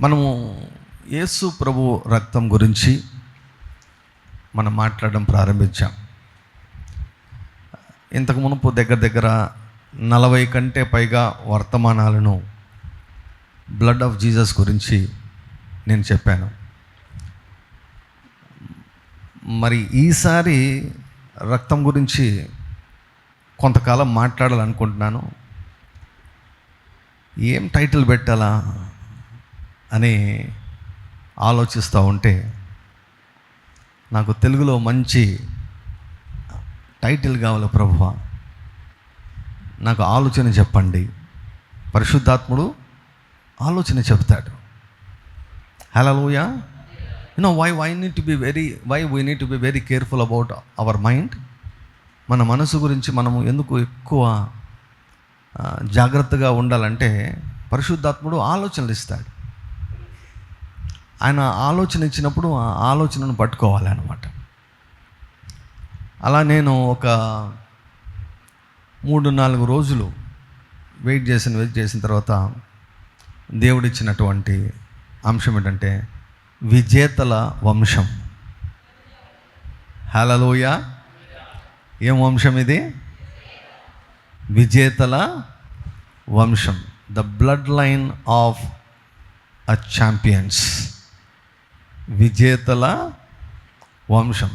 మనము యేసు ప్రభు రక్తం గురించి మనం మాట్లాడడం ప్రారంభించాం. ఇంతకు మునుపు దగ్గర 40 కంటే పైగా వర్తమానాలను బ్లడ్ ఆఫ్ జీసస్ గురించి నేను చెప్పాను. మరి ఈసారి రక్తం గురించి కొంతకాలం మాట్లాడాలనుకుంటున్నాను. ఏం టైటిల్ పెట్టాలా అని ఆలోచిస్తూ ఉంటే నాకు తెలుగులో మంచి టైటిల్ కావాలి ప్రభువా, నాకు ఆలోచన చెప్పండి. పరిశుద్ధాత్ముడు ఆలోచన చెప్తాడు. Hallelujah. Why we need to be very careful about our mind. మన మనసు గురించి మనము ఎందుకు ఎక్కువ జాగ్రత్తగా ఉండాలంటే పరిశుద్ధాత్ముడు ఆలోచనలు ఇస్తాడు. ఆయన ఆలోచన ఇచ్చినప్పుడు ఆ ఆలోచనను పట్టుకోవాలి అన్నమాట. అలా నేను ఒక 3-4 రోజులు వెయిట్ చేసిన తర్వాత దేవుడిచ్చినటువంటి అంశం ఏంటంటే విజేతల వంశం. హల్లెలూయా. ఏం వంశం ఇది? విజేతల వంశం. The blood line of a champions. విజేతల వంశం.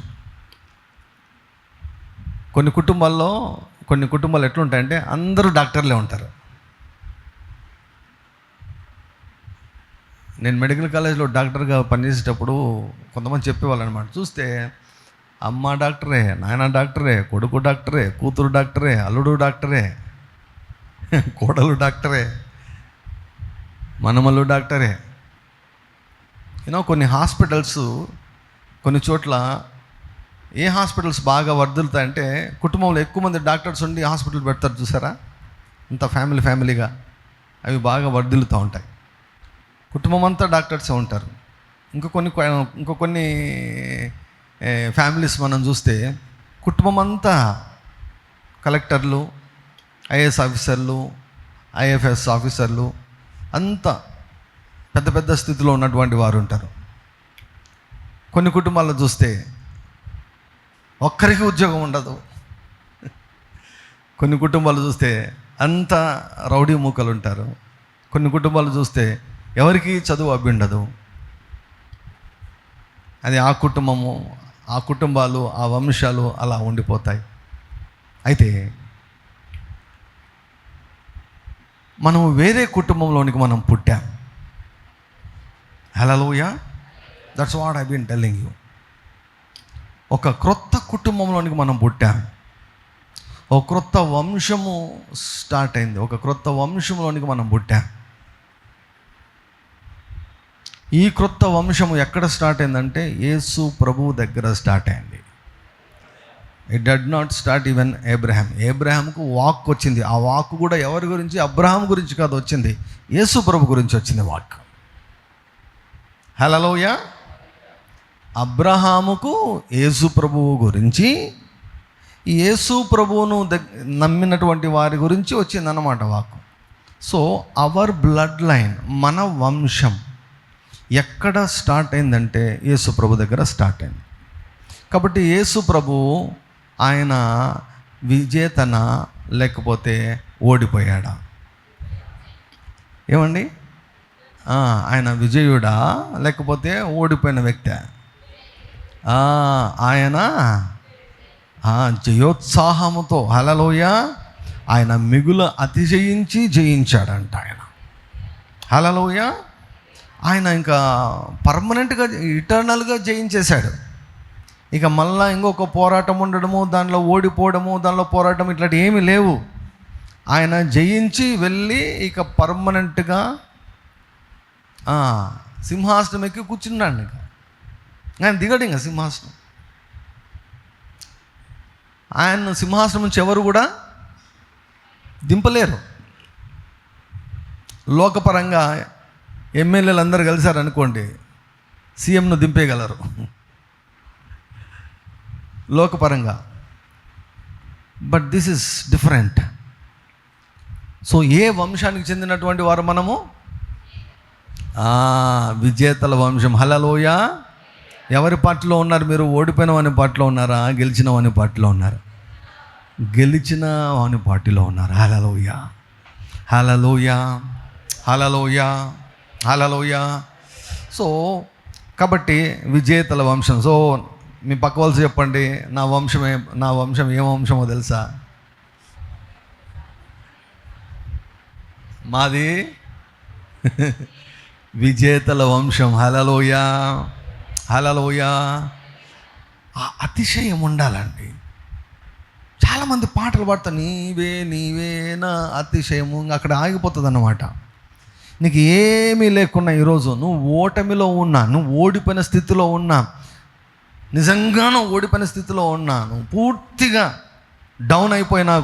కొన్ని కుటుంబాలు ఎట్లుంటాయంటే అందరూ డాక్టర్లే ఉంటారు. నేను మెడికల్ కాలేజ్లో డాక్టర్గా పనిచేసేటప్పుడు కొంతమంది చెప్పేవాళ్ళు అనమాట. చూస్తే అమ్మ డాక్టరే, నాయన డాక్టరే, కొడుకు డాక్టరే, కూతురు డాక్టరే, అల్లుడు డాక్టరే, కోడలు డాక్టరే, మనమల్లు డాక్టరే. కొన్ని హాస్పిటల్స్ కొన్ని చోట్ల ఏ హాస్పిటల్స్ బాగా వర్ధిల్లుతాయంటే కుటుంబంలో ఎక్కువ మంది డాక్టర్స్ ఉండి హాస్పిటల్ పెడతారు చూసారా, ఇంత ఫ్యామిలీగా అవి బాగా వర్ధిల్లుతూ ఉంటాయి. కుటుంబం అంతా డాక్టర్సే ఉంటారు. ఇంకో కొన్ని ఫ్యామిలీస్ మనం చూస్తే కుటుంబం అంతా కలెక్టర్లు, ఐఏఎస్ ఆఫీసర్లు, ఐఎఫ్ఎస్ ఆఫీసర్లు, అంతా పెద్ద స్థితిలో ఉన్నటువంటి వారు ఉంటారు. కొన్ని కుటుంబాల్లో చూస్తే ఒక్కరికి ఉద్యోగం ఉండదు. కొన్ని కుటుంబాలు చూస్తే అంతా రౌడీ మూకలు ఉంటారు. కొన్ని కుటుంబాలు చూస్తే ఎవరికి చదువు అబ్బి ఉండదు. అది ఆ కుటుంబము, ఆ కుటుంబాలు, ఆ వంశాలు అలా ఉండిపోతాయి. అయితే మనము వేరే కుటుంబంలోనికి మనం పుట్టాం. Hallelujah. That's what I been telling you. ఒక క్రొత్త కుటుంబంలోనికి మనం పుట్టాం. ఒక క్రొత్త వంశము స్టార్ట్ అయింది. ఒక క్రొత్త వంశంలోనికి మనం పుట్టాం. ఈ క్రొత్త వంశము ఎక్కడ స్టార్ట్ అయిందంటే యేసు ప్రభువు దగ్గర స్టార్ట్ అయింది. It did not start even ఏబ్రహాంకు వాక్ వచ్చింది. ఆ వాక్ కూడా ఎవరి గురించి? అబ్రహాం గురించి కాదు వచ్చింది, యేసు ప్రభు గురించి వచ్చింది వాక్. హల్లెలూయా. అబ్రహాముకు యేసు ప్రభువు గురించి, యేసు ప్రభువును నమ్మినటువంటి వారి గురించి వచ్చిందన్నమాట walk. So our blood line, మన వంశం ఎక్కడ స్టార్ట్ అయిందంటే యేసు ప్రభు దగ్గర స్టార్ట్ అయింది. కాబట్టి యేసు ప్రభువు ఆయన విజేతనా లేకపోతే ఓడిపోయాడా? ఏమండి, ఆయన విజయుడా లేకపోతే ఓడిపోయిన వ్యక్తి? ఆయన జయోత్సాహముతో, హల్లెలూయా, ఆయన మిగుల అతిశయించి జయించాడంట ఆయన. హల్లెలూయా. ఆయన ఇంకా పర్మనెంట్గా ఇటర్నల్గా జయించేశాడు. ఇక మళ్ళా ఇంకొక పోరాటం ఉండడము, దానిలో ఓడిపోవడము, దానిలో పోరాటం, ఇట్లాంటి ఏమీ లేవు. ఆయన జయించి వెళ్ళి ఇక పర్మనెంట్గా సింహాసనం ఎక్కి కూర్చున్నాడు. ఇక ఆయన దిగడు ఇంకా సింహాసనం. ఆయన సింహాసనం నుంచి ఎవరు కూడా దింపలేరు. లోకపరంగా ఎమ్మెల్యేలు అందరూ కలిశారనుకోండి, సీఎంను దింపేయగలరు లోకపరంగా. But this is different. So ఏ వంశానికి చెందినటువంటి వారు మనము? విజేతల వంశం. హల్లెలూయా. ఎవరి పార్టీలో ఉన్నారు మీరు? ఓడిపోయిన వాని పార్టీలో ఉన్నారా? గెలిచిన వాని పార్టీలో ఉన్నారా? గెలిచిన వాని పార్టీలో ఉన్నారు. హల్లెలూయా, హల్లెలూయా, హల్లెలూయా, హల్లెలూయా. సో కాబట్టి విజేతల వంశం. సో మీ పక్క వాళ్ళు చెప్పండి, నా వంశం ఏ వంశమో తెలుసా? మాది విజేతల వంశం. హల్లెలూయా, హల్లెలూయా. అతిశయం ఉండాలండి. చాలామంది పాటలు పాడతారు, నీవే నీవే నా అతిశయము. అక్కడ ఆగిపోతుంది అన్నమాట. నీకు ఏమీ లేకున్నా ఈరోజు నువ్వు ఓటమిలో ఉన్నా, నువ్వు ఓడిపోయిన స్థితిలో ఉన్నా, నిజంగానూ ఓడిపోయిన స్థితిలో ఉన్నా, నువ్వు పూర్తిగా డౌన్ అయిపోయినా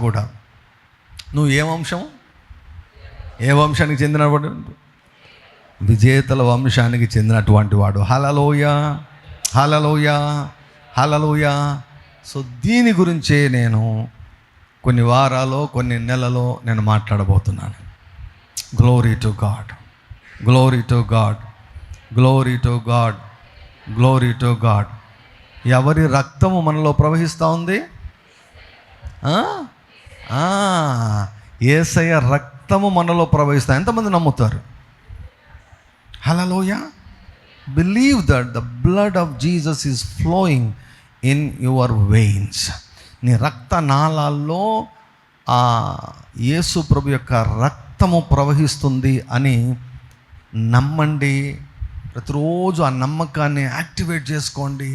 కూడా నువ్వు ఏ వంశానికి చెందినవాడు? విజేతల వంశానికి చెందినటువంటి వాడు. హల్లెలూయా, హల్లెలూయా, హల్లెలూయా. సో దీని గురించే నేను కొన్ని వారాలు, కొన్ని నెలలో నేను మాట్లాడబోతున్నాను. Glory to God, glory to God, glory to God, glory to God. ఎవరి రక్తము మనలో ప్రవహిస్తూ ఉంది? యేసయ్య రక్తము మనలో ప్రవహిస్తా. ఎంతమంది నమ్ముతారు? Hallelujah. Believe that the blood of Jesus is flowing in your veins. నీ రక్త నాళాల్లో ఆ యేసు ప్రభు యొక్క రక్తము ప్రవహిస్తుంది అని నమ్మండి. ప్రతిరోజు ఆ నమ్మకాన్ని యాక్టివేట్ చేసుకోండి,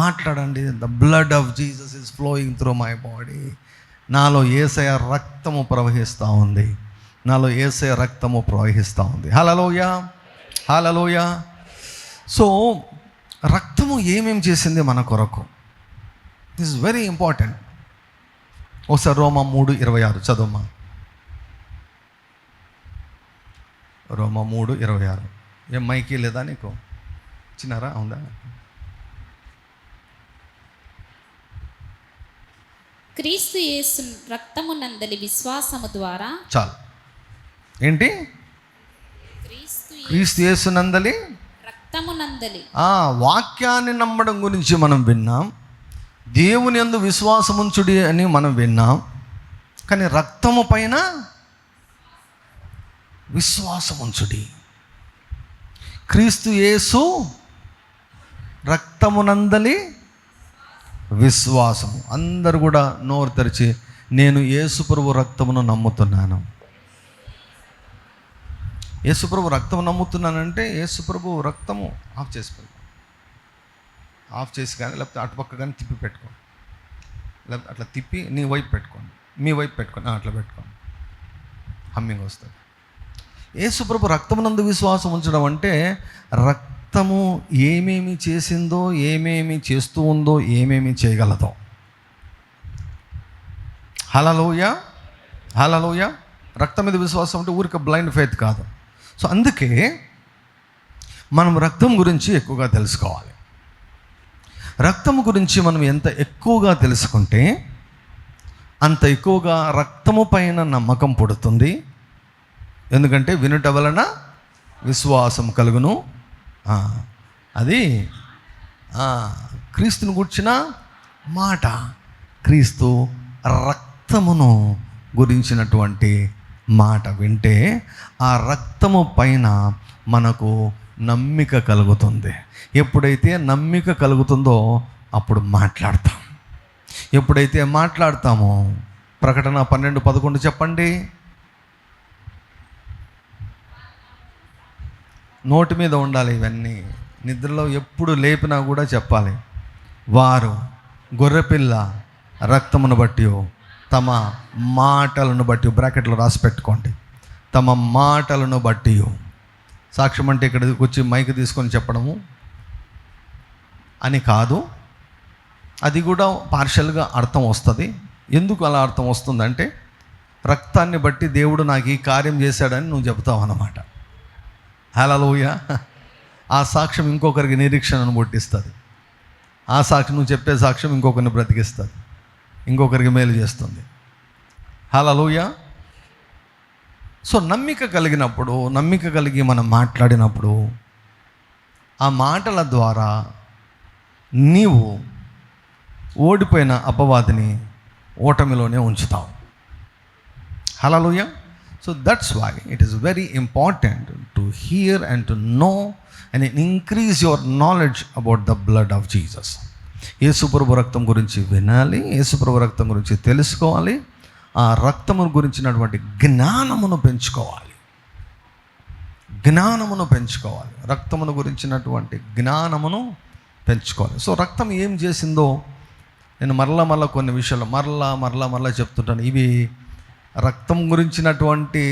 మాట్లాడండి. The blood of Jesus is flowing through my body. నాలో యేసయ్య రక్తము ప్రవహిస్తూ ఉంది, నాలో యేసయ్య రక్తము ప్రవహిస్తూ ఉంది. హల్లెలూయా, హల్లెలూయా. సో రక్తము ఏమేం చేసింది మన కొరకు? This is very important. ఒకసారి రోమా 3:26 చదవమ్మా. రోమా 3:26. ఏం మైకి లేదా నీకు? చిన్నారా? ఉందా? క్రీస్తు యేసు రక్తమునందలి విశ్వాసము ద్వారా. చాలు. ఏంటి? క్రీస్తు యేసునందలి రక్తమునందలి. వాక్యాన్ని నమ్మడం గురించి మనం విన్నాం. దేవుని యందు విశ్వాసముంచుడి అని మనం విన్నాం. కానీ రక్తము పైన విశ్వాసముంచుడి. క్రీస్తు యేసు రక్తమునందలి విశ్వాసము. అందరు కూడా నోరు తెరిచి, నేను యేసుప్రభు రక్తమును నమ్ముతున్నాను. యేసుప్రభు రక్తము నమ్ముతున్నానంటే యేసుప్రభు రక్తము ఆఫ్ చేసి కానీ, లేకపోతే అటుపక్క కానీ తిప్పి పెట్టుకోండి, లేకపోతే అట్లా తిప్పి నీ వైపు పెట్టుకోండి, మీ వైపు పెట్టుకోండి, అట్లా పెట్టుకోండి, హమ్మింగ్ వస్తుంది. యేసుప్రభు రక్తమునందు విశ్వాసం ఉంచడం అంటే రక్తము ఏమేమి చేసిందో, ఏమేమి చేస్తూ ఉందో, ఏమేమి చేయగలదో. హల్లెలూయా, హల్లెలూయా. రక్తం మీద విశ్వాసం అంటే ఊరికే బ్లైండ్ ఫెయిత్ కాదు. సో అందుకే మనం రక్తం గురించి ఎక్కువగా తెలుసుకోవాలి. రక్తం గురించి మనం ఎంత ఎక్కువగా తెలుసుకుంటే అంత ఎక్కువగా రక్తము పైన నమ్మకం పుడుతుంది. ఎందుకంటే వినుట వలన విశ్వాసం కలుగును. అది క్రీస్తుని గూర్చిన మాట. క్రీస్తు రక్తమును గురించినటువంటి మాట వింటే ఆ రక్తము పైన మనకు నమ్మిక కలుగుతుంది. ఎప్పుడైతే నమ్మిక కలుగుతుందో అప్పుడు మాట్లాడతాం. ఎప్పుడైతే మాట్లాడతామో, ప్రకటన 12:11 చెప్పండి. నోటి మీద ఉండాలి ఇవన్నీ. నిద్రలో ఎప్పుడు లేపినా కూడా చెప్పాలి. వారు గొర్రెపిల్ల రక్తమును బట్టి, తమ మాటలను బట్టి, బ్రాకెట్లో రాసి పెట్టుకోండి, తమ మాటలను బట్టి. సాక్ష్యం అంటే ఇక్కడికి వచ్చి మైక్ తీసుకొని చెప్పడము అని కాదు. అది కూడా పార్షియల్గా అర్థం వస్తుంది. ఎందుకు అలా అర్థం వస్తుందంటే రక్తాన్ని బట్టి దేవుడు నాకు ఈ కార్యం చేశాడని నువ్వు చెప్తావు అన్నమాట. హల్లెలూయా. ఆ సాక్ష్యం ఇంకొకరికి నిరీక్షణను పుట్టిస్తుంది. ఆ సాక్ష్యం, నువ్వు చెప్పే సాక్ష్యం ఇంకొకరిని బ్రతికిస్తుంది, ఇంకొకరికి మేలు చేస్తుంది. హల్లెలూయా. సో నమ్మిక కలిగి మనం మాట్లాడినప్పుడు ఆ మాటల ద్వారా నీవు ఓడిపోయిన అపవాదిని ఓటమిలోనే ఉంచుతావు. Hallelujah. So that's why it is very important to hear and to know and increase your knowledge about the blood of Jesus. యేసుప్రభు రక్తం గురించి వినాలి, యేసుప్రభు రక్తం గురించి తెలుసుకోవాలి, ఆ రక్తము గురించినటువంటి జ్ఞానమును పెంచుకోవాలి. రక్తమును గురించినటువంటి జ్ఞానమును పెంచుకోవాలి. సో రక్తం ఏం చేసిందో నేను మరలా కొన్ని విషయాలు మరలా చెప్తుంటాను. ఇవి రక్తం గురించినటువంటి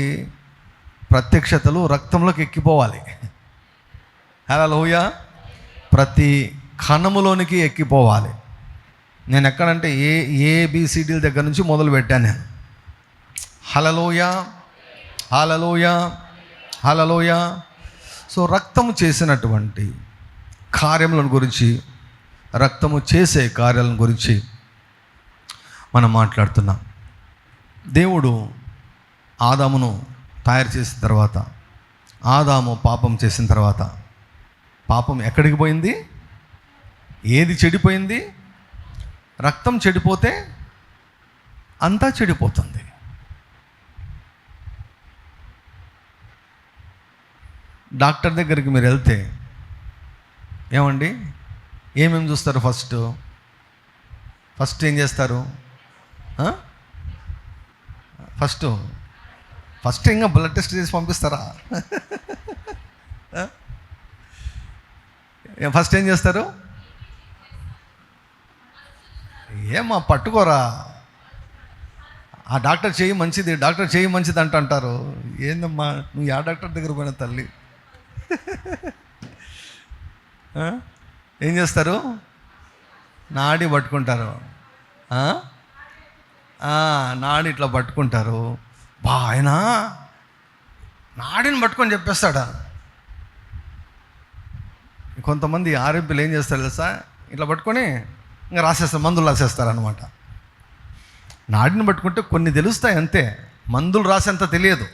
ప్రత్యక్షతలు రక్తంలోకి ఎక్కిపోవాలి. హల్లెలూయా. ప్రతి కణములోనికి ఎక్కిపోవాలి. నేను ఎక్కడంటే ఏబిసిడీల దగ్గర నుంచి మొదలు పెట్టాను నేను. హల్లెలూయా. సో రక్తము చేసినటువంటి కార్యములను గురించి, రక్తము చేసే కార్యాలను గురించి మనం మాట్లాడుతున్నాం. దేవుడు ఆదామును తయారు చేసిన తర్వాత, ఆదాము పాపం చేసిన తర్వాత పాపం ఎక్కడికి పోయింది? ఏది చెడిపోయింది? రక్తం చెడిపోతే అంతా చెడిపోతుంది. డాక్టర్ దగ్గరికి మీరు వెళ్తే ఏమండి ఏమేమి చూస్తారు? ఫస్ట్ ఏం చేస్తారు? ఫస్ట్ ఇంకా బ్లడ్ టెస్ట్ చేసి పంపిస్తారా? ఫస్ట్ ఏం చేస్తారు? ఏమా పట్టుకోరా, ఆ డాక్టర్ చేయి మంచిది అంటారు. ఏందమ్మా నువ్వు ఆ డాక్టర్ దగ్గర పోయిన తల్లి? ఏం చేస్తారు? నాడి పట్టుకుంటారు. నాడి ఇట్లా పట్టుకుంటారు. ఆయన నాడిని పట్టుకొని చెప్పేస్తాడా? కొంతమంది ఆరోగ్యులు ఏం చేస్తారు తెలుసా? ఇట్లా పట్టుకొని ఇంకా మందులు రాసేస్తారు అనమాట. నాడిని పట్టుకుంటే కొన్ని తెలుస్తాయి అంతే, మందులు రాసేంత తెలియదు.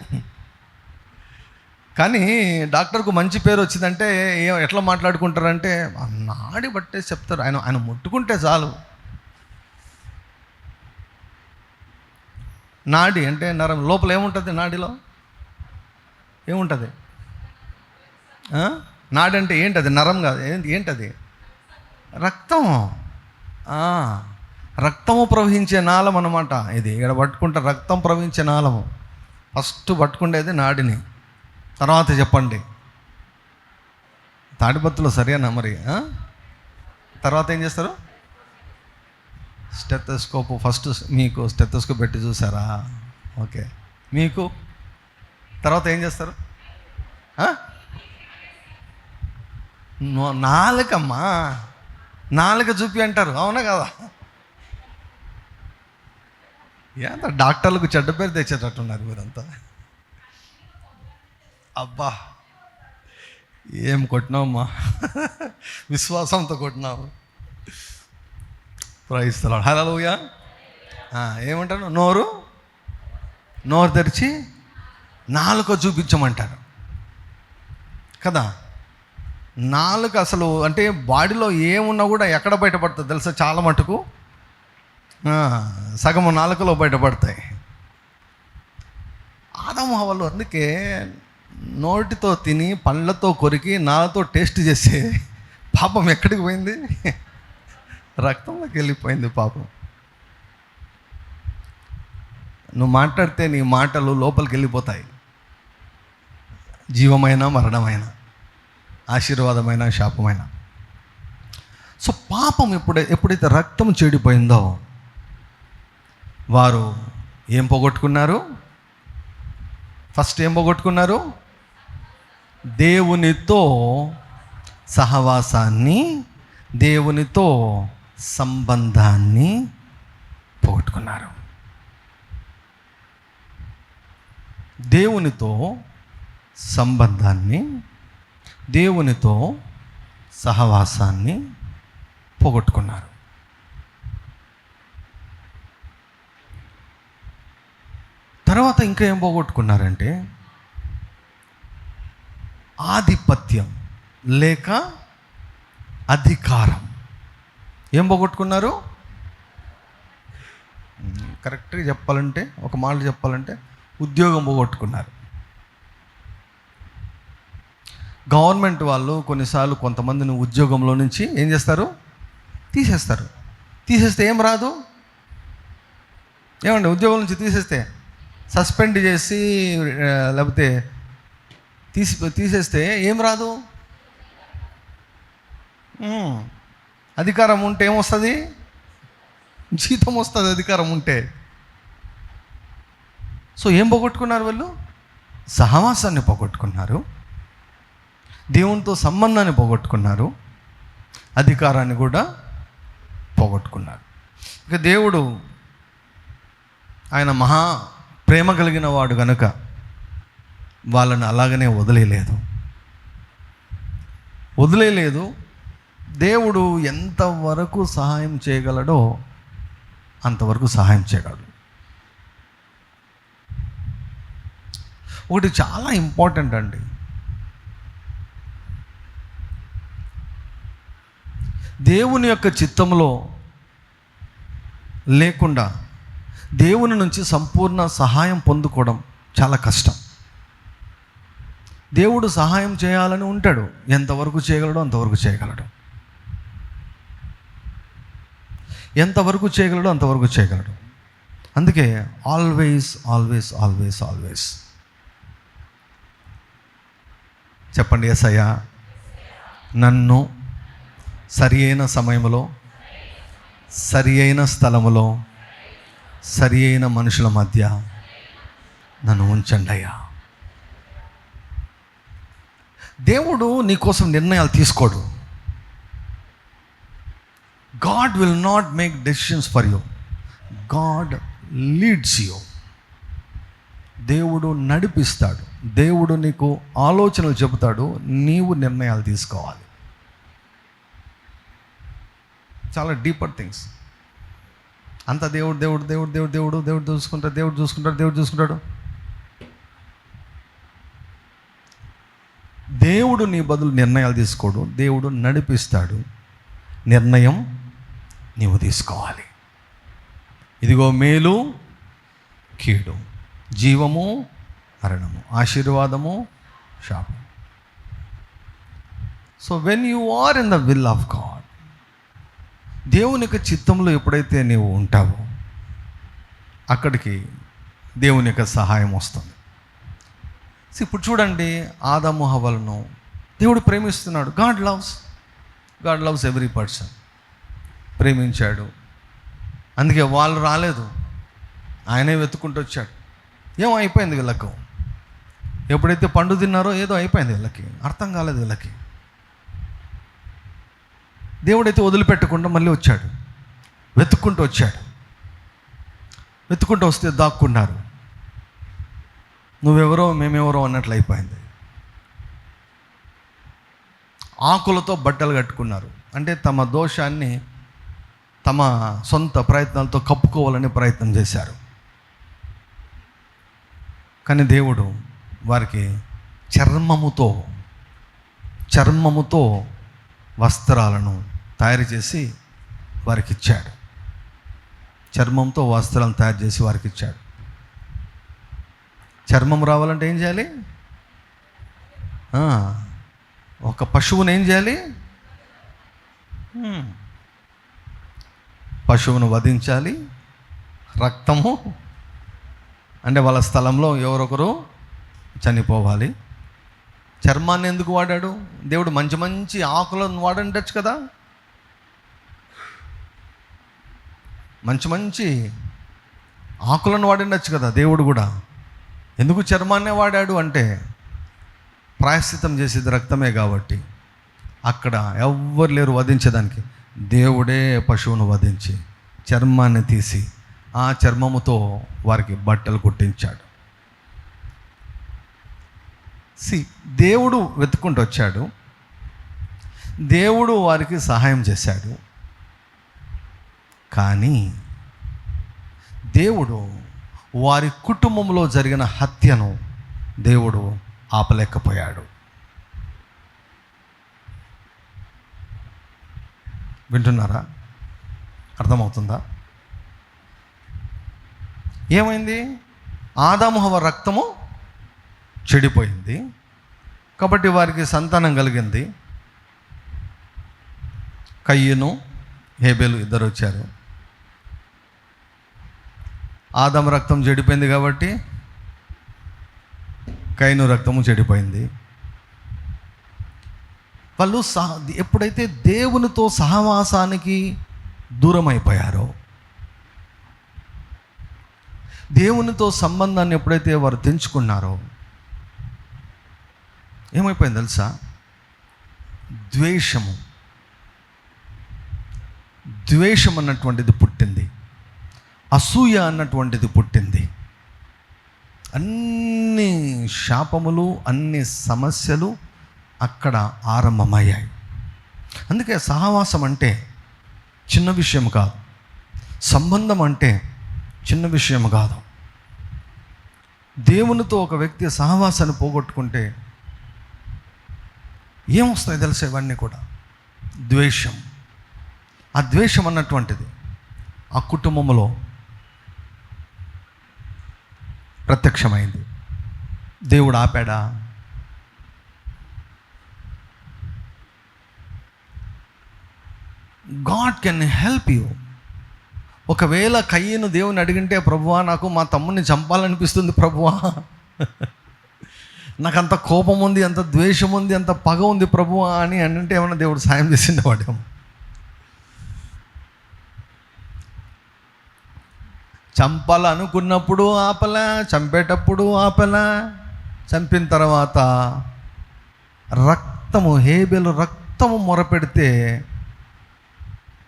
కానీ డాక్టర్కు మంచి పేరు వచ్చిందంటే ఎట్లా మాట్లాడుకుంటారంటే నాడి పట్టేసి చెప్తారు. ఆయన ముట్టుకుంటే చాలు. నాడి అంటే నరం. లోపల ఏముంటుంది? నాడిలో ఏముంటుంది? నాడి అంటే ఏంటది? నరం కాదు, ఏంటది? రక్తం. రక్తము ప్రవహించే నాళం అన్నమాట ఇది. ఇక్కడ పట్టుకుంటే రక్తం ప్రవహించే నాళము. ఫస్ట్ పట్టుకుండేది నాడిని. తర్వాత చెప్పండి, తాడిపత్రులు సరేనా మరి? తర్వాత ఏం చేస్తారు? స్టెథోస్కోప్. ఫస్ట్ మీకు స్టెథోస్కోప్ పెట్టి చూసారా? ఓకే. మీకు తర్వాత ఏం చేస్తారు? నాలుకమ్మా, నాలుక చూపి అంటారు. అవునా కదా? ఎంత డాక్టర్లకు చెడ్డ పేరు తెచ్చేటట్టున్నారు మీరంతా. అబ్బా ఏం కొట్టినావమ్మా, విశ్వాసంతో కొట్టినావు. Praise the Lord. హల్లెలూయా. ఏమంటారు? నోరు తెరిచి నాలుక చూపించమంటారు కదా. నాలుక అసలు అంటే బాడీలో ఏమున్నా కూడా ఎక్కడ బయటపడుతుంది తెలుసా? చాలా మటుకు సగము నాలుకలో బయటపడతాయి. ఆదాము హవ్వలు అందుకే నోటితో తిని పళ్ళతో కొరికి నాలుతో టేస్ట్ చేసే పాపం ఎక్కడికి పోయింది? రక్తంలోకి వెళ్ళిపోయింది పాపం. నువ్వు మాట్లాడితే నీ మాటలు లోపలికి వెళ్ళిపోతాయి. జీవమైన మరణమైన, ఆశీర్వాదమైన శాపమైన. సో పాపం ఎప్పుడైతే రక్తం చెడిపోయిందో వారు ఏం పోగొట్టుకున్నారు? ఫస్ట్ ఏం పోగొట్టుకున్నారు? దేవునితో సహవాసాన్ని, దేవునితో సంబంధాన్ని పోగొట్టుకున్నారు. దేవునితో సంబంధాన్ని, దేవునితో సహవాసాన్ని పోగొట్టుకున్నారు. తర్వాత ఇంకా ఏం పోగొట్టుకున్నారంటే ఆధిపత్యం లేక అధికారం. ఏం పోగొట్టుకున్నారు? కరెక్ట్గా చెప్పాలంటే, ఒక మాట చెప్పాలంటే, ఉద్యోగం పోగొట్టుకున్నారు. గవర్నమెంట్ వాళ్ళు కొన్నిసార్లు కొంతమందిని ఉద్యోగంలో నుంచి ఏం చేస్తారు? తీసేస్తారు. తీసేస్తే ఏం రాదు? ఏమండి, ఉద్యోగం నుంచి తీసేస్తే సస్పెండ్ చేసి లేకపోతే తీసేస్తే ఏం రాదు? అధికారం ఉంటే ఏమొస్తుంది? జీతం వస్తుంది అధికారం ఉంటే. సో ఏం పోగొట్టుకున్నారు వాళ్ళు? సహవాసాన్ని పోగొట్టుకున్నారు, దేవునితో సంబంధాన్ని పోగొట్టుకున్నారు, అధికారాన్ని కూడా పోగొట్టుకున్నారు. ఇక దేవుడు ఆయన మహా ప్రేమ కలిగిన వాడు కనుక వాళ్ళని అలాగనే వదిలేయలేదు. దేవుడు ఎంతవరకు సహాయం చేయగలడో అంతవరకు సహాయం చేయగలడు. ఒకటి చాలా ఇంపార్టెంట్ అండి, దేవుని యొక్క చిత్తంలో లేకుండా దేవుని నుంచి సంపూర్ణ సహాయం పొందుకోవడం చాలా కష్టం. దేవుడు సహాయం చేయాలని ఉంటాడు, ఎంతవరకు చేయగలడో అంతవరకు చేయగలడు. ఎంతవరకు చేయగలడో అంతవరకు చేయగలడు. అందుకే ఆల్వేస్ ఆల్వేస్ ఆల్వేస్ ఆల్వేస్ చెప్పండి, యేసయ్యా నన్ను సరి అయిన సమయంలో, సరి అయిన స్థలములో, సరి అయిన మనుషుల మధ్య నన్ను ఉంచండి అయ్యా. దేవుడు నీకోసం నిర్ణయాలు తీసుకోడు. God will not make decisions for you, God leads you. దేవుడు నడిపిస్తాడు, దేవుడు నీకు ఆలోచనలు చెబుతాడు, నీవు నిర్ణయాలు తీసుకోవాలి. చాలా డీపర్ థింగ్స్. అంత దేవుడు దేవుడు దేవుడు దేవుడు దేవుడు దేవుడు చూసుకుంటాడు, దేవుడు చూసుకుంటాడు, దేవుడు చూసుకుంటాడు. దేవుడు నీ బదులు నిర్ణయాలు తీసుకోడు, దేవుడు నడిపిస్తాడు. నిర్ణయం నీవు తీసుకోవాలి. ఇదిగో మేలు కీడు, జీవము మరణము, ఆశీర్వాదము శాపం. So when you are in the will of God, దేవుని యొక్క చిత్తంలో ఎప్పుడైతే నీవు ఉంటావో అక్కడికి దేవుని యొక్క సహాయం వస్తుంది. ఇప్పుడు చూడండి, ఆదాము హవ్వలను దేవుడు ప్రేమిస్తున్నాడు. God loves every person. ప్రేమించాడు, అందుకే వాళ్ళు రాలేదు, ఆయనే వెతుక్కుంటూ వచ్చాడు. ఏమో అయిపోయింది వీళ్ళకు, ఎప్పుడైతే పండు తిన్నారో ఏదో అయిపోయింది వీళ్ళకి, అర్థం కాలేదు వీళ్ళకి. దేవుడైతే వదిలిపెట్టకుండా మళ్ళీ వచ్చాడు, వెతుక్కుంటూ వచ్చాడు. వెతుక్కుంటూ వస్తే దాక్కున్నారు. నువ్వెవరో మేమెవరో అన్నట్లు అయిపోయింది. ఆకులతో బట్టలు కట్టుకున్నారు, అంటే తమ దోషాన్ని తమ సొంత ప్రయత్నాలతో కప్పుకోవాలని ప్రయత్నం చేశారు. కానీ దేవుడు వారికి చర్మముతో వస్త్రాలను తయారు చేసి వారికి ఇచ్చాడు. చర్మంతో వస్త్రాలను తయారు చేసి వారికి ఇచ్చాడు. చర్మం రావాలంటే ఏం చేయాలి? ఒక పశువును ఏం చేయాలి? పశువును వధించాలి. రక్తము అంటే వాళ్ళ స్థలంలో ఎవరొకరు చనిపోవాలి. చర్మాన్ని ఎందుకు వాడాడు? దేవుడు మంచి మంచి ఆకులను వాడండొచ్చు కదా, మంచి ఆకులను వాడిండొచ్చు కదా దేవుడు కూడా. ఎందుకు చర్మాన్నే వాడాడు అంటే ప్రాయశ్చిత్తం చేసేది రక్తమే కాబట్టి. అక్కడ ఎవ్వరు లేరు వధించడానికి, దేవుడే పశువును వధించి చర్మాన్ని తీసి ఆ చర్మముతో వారికి బట్టలు కుట్టించాడు. దేవుడు వెతుక్కుంటూ వచ్చాడు, దేవుడు వారికి సహాయం చేశాడు. కానీ దేవుడు వారి కుటుంబంలో జరిగిన హత్యను దేవుడు ఆపలేకపోయాడు. వింటున్నారా? అర్థమవుతుందా? ఏమైంది? ఆదాము హవ్వ రక్తము చెడిపోయింది కాబట్టి వారికి సంతానం కలిగింది. కయ్యను హేబెలు ఇద్దరు వచ్చారు. ఆదాము రక్తం చెడిపోయింది కాబట్టి కయ్యను రక్తము చెడిపోయింది. వాళ్ళు ఎప్పుడైతే దేవునితో సహవాసానికి దూరం అయిపోయారో, దేవునితో సంబంధాన్ని ఎప్పుడైతే వారు తెంచుకున్నారో ఏమైపోయింది తెలుసా? ద్వేషం అన్నటువంటిది పుట్టింది. అసూయ అన్నటువంటిది పుట్టింది. అన్ని శాపములు, అన్ని సమస్యలు అక్కడ ఆరంభమయ్యాయి. అందుకే సహవాసం అంటే చిన్న విషయం కాదు, సంబంధం అంటే చిన్న విషయం కాదు. దేవునితో ఒక వ్యక్తి సహవాసాన్ని పోగొట్టుకుంటే ఏమొస్తాయి తెలుసా? ఇవన్నీ కూడా ద్వేషం. ఆ ద్వేషం అన్నటువంటిది ఆ కుటుంబంలో ప్రత్యక్షమైంది. దేవుడు ఆపాడా? God can help you. ఒకవేళ కయ్యను దేవుని అడిగింటే, ప్రభువా నాకు మా తమ్ముడిని చంపాలనిపిస్తుంది ప్రభువా, నాకు అంత కోపం ఉంది, అంత ద్వేషం ఉంది, అంత పగ ఉంది ప్రభువా అని అంటే ఏమన్నా దేవుడు సాయం చేసిండేవాడేమో. చంపాలనుకున్నప్పుడు ఆపలా, చంపేటప్పుడు ఆపలా, చంపిన తర్వాత రక్తము, హేబెలు రక్తము మొరపెడితే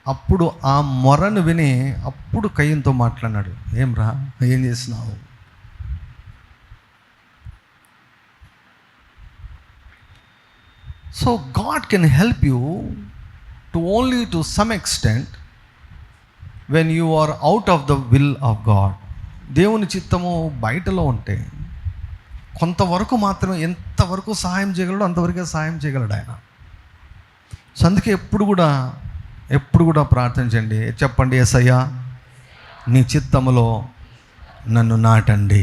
అప్పుడు ఆ మొరను విని అప్పుడు కయ్యంతో మాట్లాడినాడు. ఏం రా, ఏం చేసినావు? So God can help you to only to some extent when you are out of the will of God. దేవుని చిత్తము బయటలో ఉంటే కొంతవరకు మాత్రమే, ఎంతవరకు సహాయం చేయగలడో అంతవరకే సహాయం చేయగలడు ఆయన. సో అందుకే ఎప్పుడు కూడా ప్రార్థించండి, చెప్పండి, యేసయ్యా నీ చిత్తములో నన్ను నాటండి,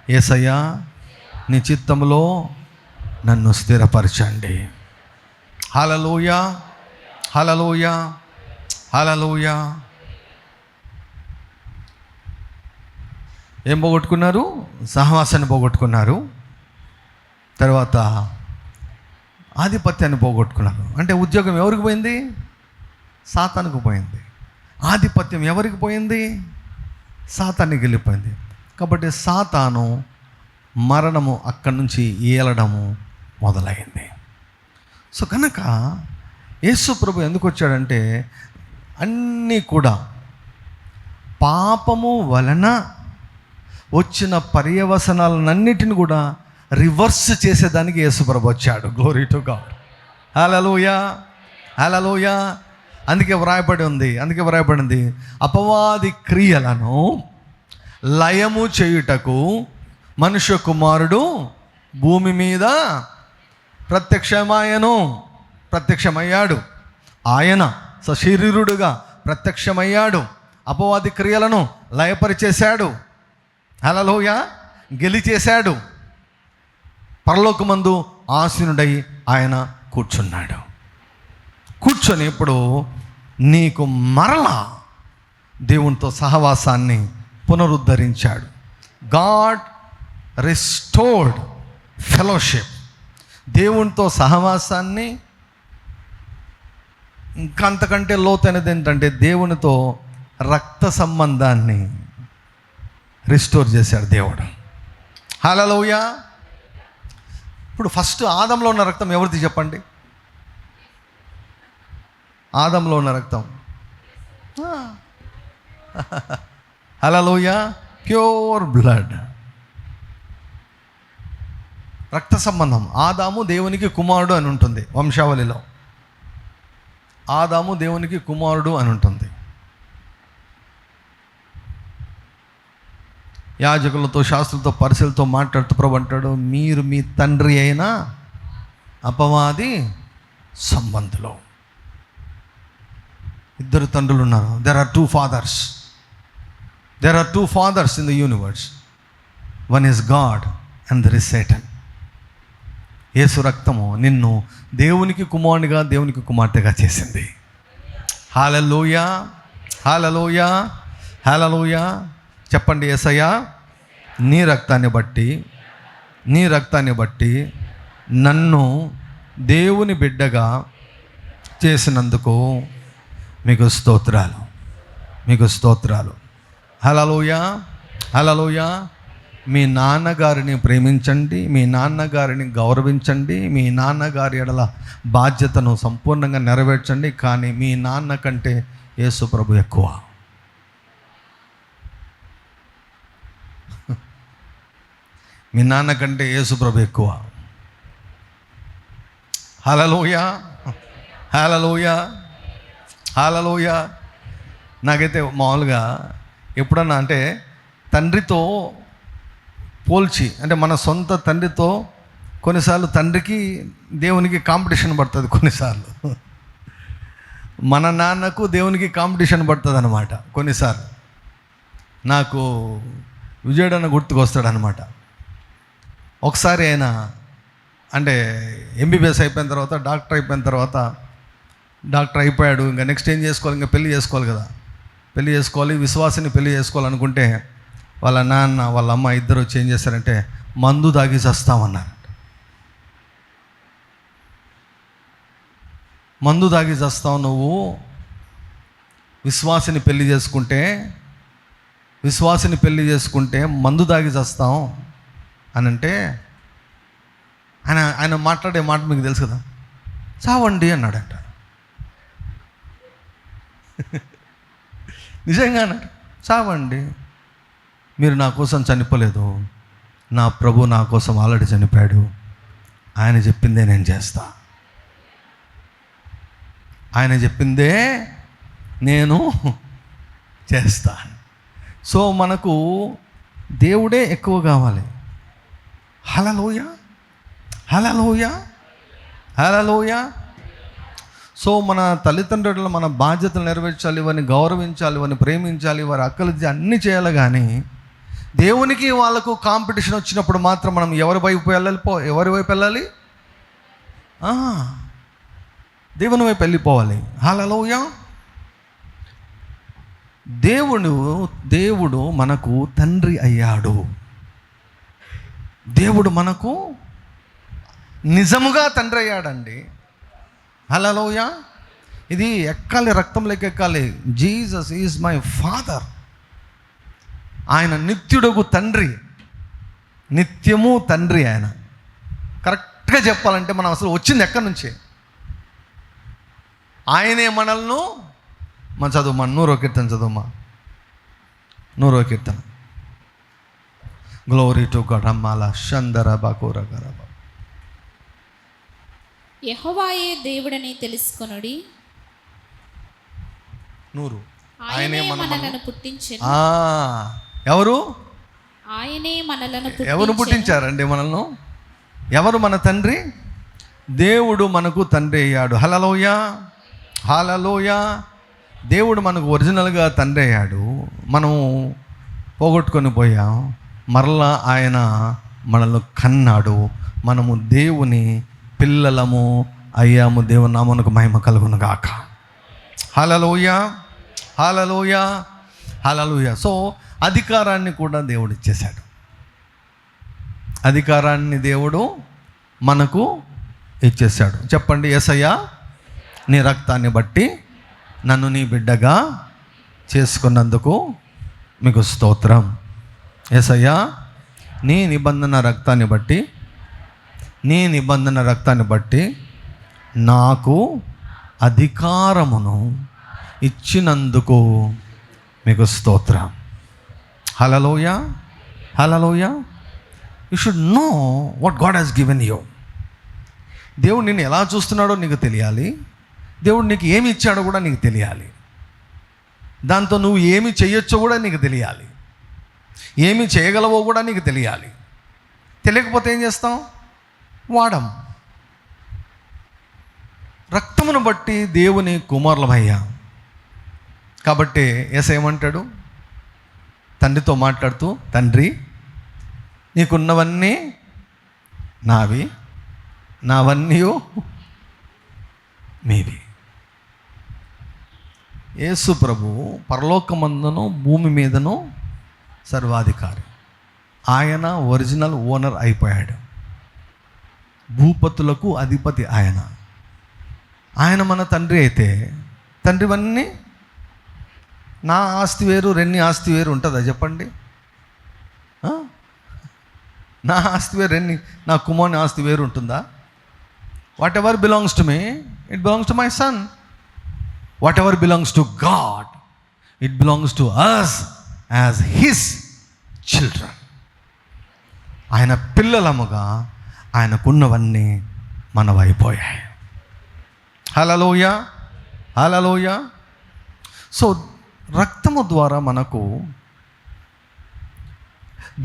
యేసయ్యా నీ చిత్తములో నన్ను స్థిరపరచండి. హల్లెలూయా, హల్లెలూయా, హల్లెలూయా. ఏం పోగొట్టుకున్నారు? సహవాసాన్ని పోగొట్టుకున్నారు. తర్వాత ఆధిపత్యాన్ని పోగొట్టుకున్నారు. అంటే ఉద్యోగం ఎవరికి పోయింది? సాతానుకు పోయింది. ఆధిపత్యం ఎవరికి పోయింది? సాతానికి వెళ్ళిపోయింది. కాబట్టి సాతాను మరణము అక్కడి నుంచి ఏలడము మొదలైంది. సో కనుక యేసు ప్రభు ఎందుకు వచ్చాడంటే, అన్నీ కూడా పాపము వలన వచ్చిన పర్యవసనాలన్నిటిని కూడా రివర్స్ చేసేదానికి యేసు ప్రభు వచ్చాడు. Glory to God. Hallelujah, hallelujah. అందుకే వ్రాయబడింది, అపవాది క్రియలను లయము చేయుటకు మనుష్య కుమారుడు భూమి మీద ప్రత్యక్షమయ్యాడు. ఆయన సశరీరుడుగా ప్రత్యక్షమయ్యాడు. అపవాది క్రియలను లయపరిచేశాడు. హల్లెలూయా. గెలిచేశాడు. పరలోకమందు ఆసీనుడై ఆయన కూర్చున్నాడు. కూర్చొని ఇప్పుడు నీకు మరలా దేవునితో సహవాసాన్ని పునరుద్ధరించాడు. God restored fellowship. దేవునితో సహవాసాన్ని, ఇంకా అంతకంటే లోతైనది ఏంటంటే దేవునితో రక్త సంబంధాన్ని రిస్టోర్ చేశాడు దేవుడు. హల్లెలూయా. ఇప్పుడు ఫస్ట్ ఆదంలో ఉన్న రక్తం ఎవరిది చెప్పండి? ఆదంలో ఉన్న రక్తం. హల్లెలూయా. ప్యూర్ బ్లడ్, రక్త సంబంధం. ఆదాము దేవునికి కుమారుడు అని ఉంటుంది వంశావళిలో. ఆదాము దేవునికి కుమారుడు అని ఉంటుంది. యాజకులతో, శాస్త్రులతో, పరిశీలతో మాట్లాడుతూ ప్రభు అంటాడు, మీరు మీ తండ్రి అయిన అపవాది సంబంధులు. ఇద్దరు తండ్రులు ఉన్నారు. There are two fathers in the universe. One is God and other is Satan. యేసు రక్తము నిన్ను దేవునికి కుమారునిగా, దేవునికి కుమార్తెగా చేసింది. హల్లెలూయా, హల్లెలూయా, హల్లెలూయా. చెప్పండి, యేసయ్యా నీ రక్తాన్ని బట్టి నన్ను దేవుని బిడ్డగా చేసినందుకు మీకు స్తోత్రాలు. హల్లెలూయా, హల్లెలూయా. మీ నాన్నగారిని ప్రేమించండి, మీ నాన్నగారిని గౌరవించండి, మీ నాన్నగారి ఎడల బాధ్యతను సంపూర్ణంగా నెరవేర్చండి. కానీ మీ నాన్న కంటే యేసు ప్రభు ఎక్కువ. మీ నాన్న కంటే యేసు ప్రభు ఎక్కువ. హల్లెలూయా, హల్లెలూయా, హల్లెలూయా. నాకైతే మామూలుగా ఎప్పుడన్నా అంటే తండ్రితో పోల్చి, అంటే మన సొంత తండ్రితో కొన్నిసార్లు తండ్రికి దేవునికి కాంపిటీషన్ పడుతుంది. కొన్నిసార్లు మన నాన్నకు దేవునికి కాంపిటీషన్ పడుతుంది అన్నమాట. కొన్నిసార్లు నాకు విజయుడన్న గుర్తుకొస్తాడనమాట. ఒకసారి ఆయన అంటే ఎంబీబీఎస్ అయిపోయిన తర్వాత, డాక్టర్ అయిపోయాడు. ఇంకా నెక్స్ట్ ఏం చేసుకోవాలి, ఇంకా పెళ్లి చేసుకోవాలి కదా. పెళ్లి చేసుకోవాలి, విశ్వాసిని పెళ్లి చేసుకోవాలనుకుంటే వాళ్ళ నాన్న వాళ్ళ అమ్మ ఇద్దరు వచ్చి ఏం చేస్తారంటే మందు తాగి చస్తామన్నారు. మందు తాగి చస్తావు నువ్వు, విశ్వాసిని పెళ్లి చేసుకుంటే మందు తాగి చస్తాం అని అంటే ఆయన మాట్లాడే మాట మీకు తెలుసు కదా, చావండి అన్నాడంట. నిజంగా అన్నాడు, చావండి, మీరు నా కోసం చనిపోలేదు, నా ప్రభు నా కోసం ఆల్రెడీ చనిపోయాడు, ఆయన చెప్పిందే నేను చేస్తా, ఆయన చెప్పిందే నేను చేస్తా. సో మనకు దేవుడే ఎక్కువ కావాలి. హల్లెలూయా, హల్లెలూయా, హల్లెలూయా. సో మన తల్లిదండ్రులు మన బాధ్యతలు నెరవేర్చాలి, వారిని గౌరవించాలి, వారిని ప్రేమించాలి, వారి అక్కలు అన్నీ చేయాలి. కానీ దేవునికి వాళ్ళకు కాంపిటీషన్ వచ్చినప్పుడు మాత్రం మనం ఎవరి వైపు వెళ్ళాలి? దేవుని వైపు వెళ్ళిపోవాలి. హల్లెలూయా. దేవుడు మనకు తండ్రి అయ్యాడు. దేవుడు మనకు నిజముగా తండ్రి అయ్యాడండి. హల్లెలూయా. ఇది ఎక్కాలి, రక్తంలోకి ఎక్కాలి. Jesus is my father. ఆయన నిత్యుడగు తండ్రి, నిత్యము తండ్రి ఆయన. కరెక్ట్గా చెప్పాలంటే మనం అసలు వచ్చింది ఎక్కడి నుంచి? ఆయనే మనల్ని చదువుమా 100వ కీర్తన చదువుమా 100వ కీర్తన. Glory to God. అమ్మాల షందర బాకోర గరబ. యెహోవాయే దేవుడని తెలుసుకొనుడి. 100. ఆయనే మనలను పుట్టించెను. ఎవరు? ఆయనే మనలను ఎవరు పుట్టించారండి మనల్ని? ఎవరు మన తండ్రి? దేవుడు మనకు తండ్రి అయ్యాడు. హల్లెలూయా, హల్లెలూయా. దేవుడు మనకు ఒరిజినల్గా తండ్రి అయ్యాడు. మనం పోగొట్టుకొని పోయాం, మరలా ఆయన మనల్ని కన్నాడు. మనము దేవుని పిల్లలము అయ్యాము. దేవుని నామమునకు మహిమ కలుగును గాక. హల్లెలూయా, హల్లెలూయా, హల్లెలూయా. సో అధికారాన్ని కూడా దేవుడు ఇచ్చేశాడు. అధికారాన్ని దేవుడు మనకు ఇచ్చేశాడు. చెప్పండి, యేసయ్యా నీ రక్తాన్ని బట్టి నన్ను నీ బిడ్డగా చేసుకున్నందుకు మీకు స్తోత్రం. యేసయ్యా నీ నిబంధన రక్తాన్ని బట్టి నాకు అధికారమును ఇచ్చినందుకు మీకు స్తోత్రం. Hallelujah, hallelujah. You should know what God has given you. దేవుడు నిన్ను ఎలా చూస్తున్నాడో నీకు తెలియాలి. దేవుడు నీకు ఏమి ఇచ్చాడో కూడా నీకు తెలియాలి. దాంతో నువ్వు ఏమి చెయ్యొచ్చో కూడా నీకు తెలియాలి. ఏమి చేయగలవో కూడా నీకు తెలియాలి. తెలియకపోతే ఏం చేస్తాం? వాడం. రక్తమును బట్టి దేవుని కుమారులమయ్యా. కాబట్టి యేసయ్య ఏమంటాడు? తండ్రితో మాట్లాడుతూ, తండ్రి నీకున్నవన్నీ నావి, నావన్నీ మీవి. యేసు ప్రభువు పరలోకమందును భూమి మీదను సర్వాధికారి. ఆయన ఒరిజినల్ ఓనర్ అయిపోయాడు. భూపతులకు అధిపతి ఆయన. ఆయన మన తండ్రి అయితే, తండ్రివన్నీ నా ఆస్తి వేరు, రెన్ని ఆస్తి వేరు ఉంటుందా చెప్పండి? నా ఆస్తి వేరు, రెన్ని నా కుమారుని ఆస్తి వేరు ఉంటుందా? Whatever belongs to me, it belongs to my son. Whatever belongs to God, it belongs to us as his children. ఆయన పిల్లలముగా ఆయనకున్నవన్నీ మనవైపోయాయి. హల్లెలూయా, హల్లెలూయా. సో రక్తము ద్వారా మనకు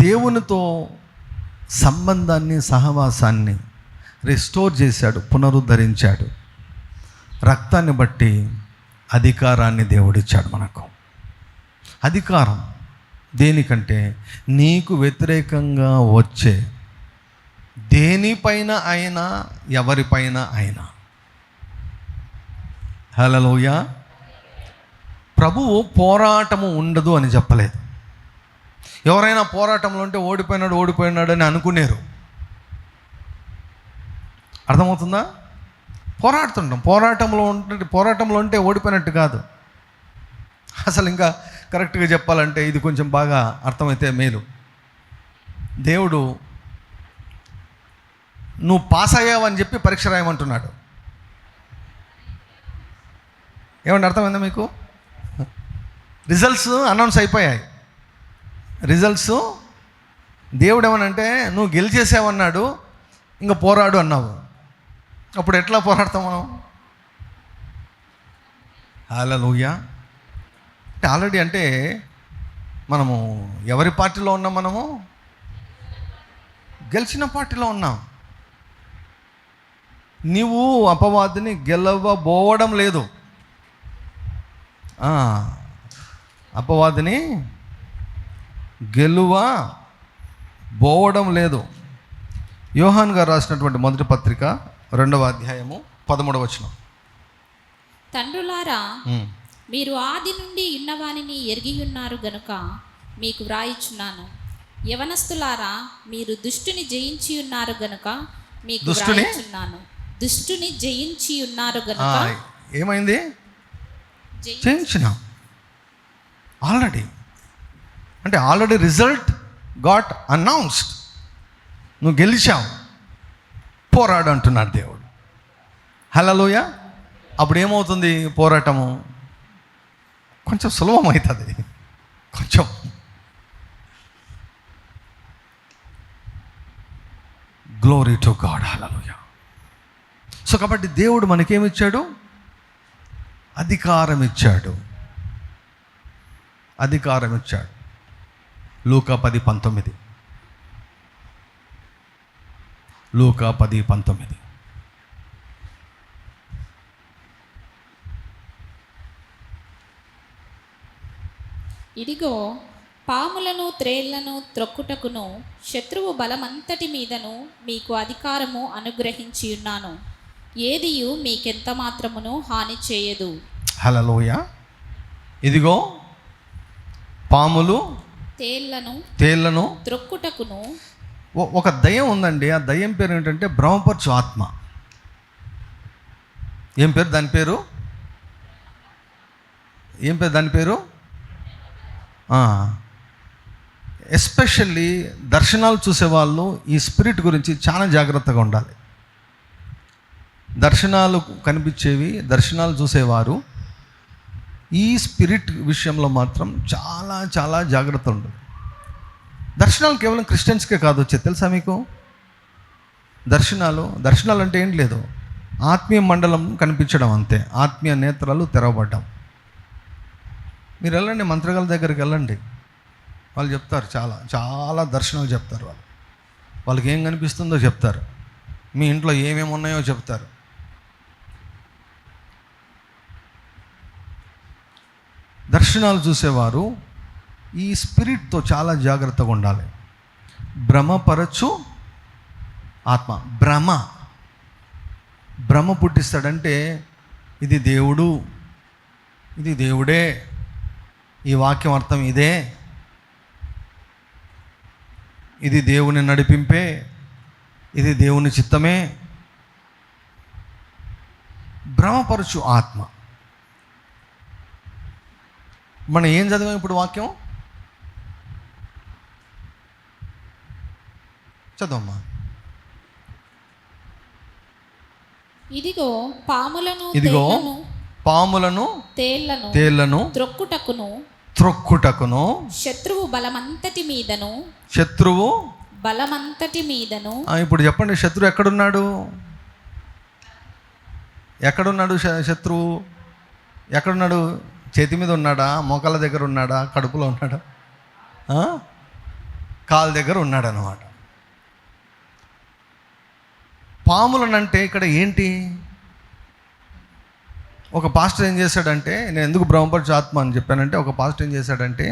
దేవునితో సంబంధాన్ని, సహవాసాన్ని రెస్టోర్ చేశాడు, పునరుద్ధరించాడు. రక్తాన్ని బట్టి అధికారాన్ని దేవుడిచ్చాడు మనకు. అధికారం దేనికంటే, నీకు వ్యతిరేకంగా వచ్చే దేనిపైన అయినా, ఎవరిపైన అయినా. హల్లెలూయా. ప్రభువు పోరాటము ఉండదు అని చెప్పలేదు. ఎవరైనా పోరాటంలో ఉంటే ఓడిపోయినాడు అని అనుకునేరు. అర్థమవుతుందా? పోరాడుతుంటాం. పోరాటంలో ఉంటే ఓడిపోయినట్టు కాదు. అసలు ఇంకా కరెక్ట్గా చెప్పాలంటే ఇది కొంచెం బాగా అర్థమైతే మేలు. దేవుడు నువ్వు పాస్ అయ్యావని చెప్పి పరీక్ష రాయమంటున్నాడు. ఏమంటే అర్థమైందా మీకు? రిజల్ట్స్ అనౌన్స్ అయిపోయాయి. రిజల్ట్స్ దేవుడు ఏమనంటే నువ్వు గెలిచేసావన్నాడు, ఇంకా పోరాడు అన్నావు. అప్పుడు ఎట్లా పోరాడతాం మనం? హల్లెలూయా. అంటే ఆల్రెడీ అంటే మనము ఎవరి పార్టీలో ఉన్నాం? మనము గెలిచిన పార్టీలో ఉన్నాం. నీవు అపవాదిని గెలవబోవడం లేదు. అపవాదిని గెలువబోవడం లేదు. యోహాన్ గారు రాసినటువంటి మొదటి పత్రిక 2వ అధ్యాయము 13వ వచనం. తండ్రులారా, మీరు ఆది నుండి ఉన్నవానిని ఎరిగి ఉన్నారు గనుక మీకు వ్రాయిచున్నాను. యవనస్తులారా, మీరు దుష్టుని జయించి ఉన్నారు గనుక మీకు వ్రాయిచున్నాను. దుష్టుని జయించి ఉన్నారు గనుక. ఏమైంది? జయించినాం ఆల్రెడీ. అంటే ఆల్రెడీ రిజల్ట్ గాట్ అనౌన్స్డ్. నువ్వు గెలిచావు, పోరాడు అంటున్నాడు దేవుడు. హల్లెలూయా. అప్పుడు ఏమవుతుంది? పోరాటము కొంచెం సులభం అవుతుంది. కొంచెం glory to God. Hallelujah. So కాబట్టి దేవుడు మనకేమిచ్చాడు? అధికారం ఇచ్చాడు. అధికారం ఇచ్చాడు. లూకా 10:19. లూకా 10:19. ఇదిగో, పాములను త్రేళ్లను త్రొక్కుటకును శత్రువు బలమంతటి మీదను మీకు అధికారము అనుగ్రహించి ఉన్నాను. ఏదియు మీకెంత మాత్రమును హాని చేయదు. హల్లెలూయా. ఇదిగో పాములు తేళ్లను త్రొక్కుటకును. ఒక దయ్యం ఉందండి. ఆ దయ్యం పేరు ఏంటంటే బ్రహ్మపరచు ఆత్మ. ఏం పేరు దాని పేరు? దాని పేరు? ఎస్పెషల్లీ దర్శనాలు చూసేవాళ్ళు ఈ స్పిరిట్ గురించి చాలా జాగ్రత్తగా ఉండాలి. దర్శనాలు కనిపించేవి, దర్శనాలు చూసేవారు ఈ స్పిరిట్ విషయంలో మాత్రం చాలా చాలా జాగ్రత్త ఉండదు. దర్శనాలు కేవలం క్రిస్టియన్స్కే కాదు వచ్చేది, తెలుసా మీకు? దర్శనాలు అంటే ఏం లేదు, ఆత్మీయ మండలం కనిపించడం అంతే. ఆత్మీయ నేత్రాలు తెరవబడ్డం. మీరు వెళ్ళండి, మంత్రగాల దగ్గరికి వెళ్ళండి. వాళ్ళు చెప్తారు, చాలా చాలా దర్శనాలు చెప్తారు. వాళ్ళకి ఏం కనిపిస్తుందో చెప్తారు, మీ ఇంట్లో ఏమేమి ఉన్నాయో చెప్తారు. దర్శనాలు చూసేవారు ఈ స్పిరిట్తో చాలా జాగ్రత్తగా ఉండాలి. భ్రమపరచు ఆత్మ, భ్రమ పుట్టిస్తాడంటే ఇది దేవుడు, ఇది దేవుడే, ఈ వాక్యం అర్థం ఇదే, ఇది దేవుని నడిపింపే, ఇది దేవుని చిత్తమే. భ్రమపరచు ఆత్మ. మనం ఏం చదివాం ఇప్పుడు వాక్యం? చదవమ్మా. ఇదిగో పాములను తేళ్లను త్రొక్కుటకును శత్రువు బలమంతటి మీదను. ఇప్పుడు చెప్పండి, శత్రువు ఎక్కడున్నాడు? శత్రువు ఎక్కడున్నాడు? చేతి మీద ఉన్నాడా? మోకాళ్ళ దగ్గర ఉన్నాడా? కడుపులో ఉన్నాడా? కాళ్ళ దగ్గర ఉన్నాడు అన్నమాట. పాములనంటే ఇక్కడ ఏంటి? ఒక పాస్టర్ ఏం చేశాడంటే, నేను ఎందుకు బ్రహ్మపరచు ఆత్మ అని చెప్పానంటే, ఒక పాస్టర్ ఏం చేశాడంటే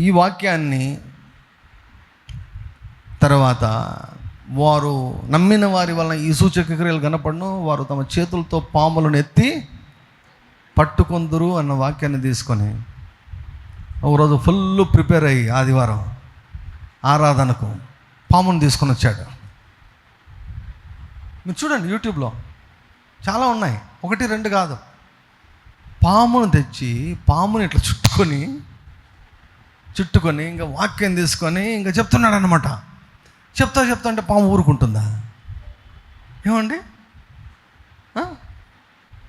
ఈ వాక్యాన్ని తర్వాత వారు నమ్మిన వారి వలన ఈ సూచక క్రియలు కనపడను, వారు తమ చేతులతో పాములను ఎత్తి పట్టుకొందురు అన్న వాక్యాన్ని తీసుకొని ఒకరోజు ఫుల్ ప్రిపేర్ అయ్యి ఆదివారం ఆరాధనకు పామును తీసుకొని వచ్చాడు. మీరు చూడండి, యూట్యూబ్లో చాలా ఉన్నాయి, 1, 2 కాదు. పామును తెచ్చి పాముని ఇట్లా చుట్టుకొని ఇంకా వాక్యం తీసుకొని ఇంకా చెప్తున్నాడు అనమాట. చెప్తా అంటే పాము ఊరుకుంటుందా? ఏమండి,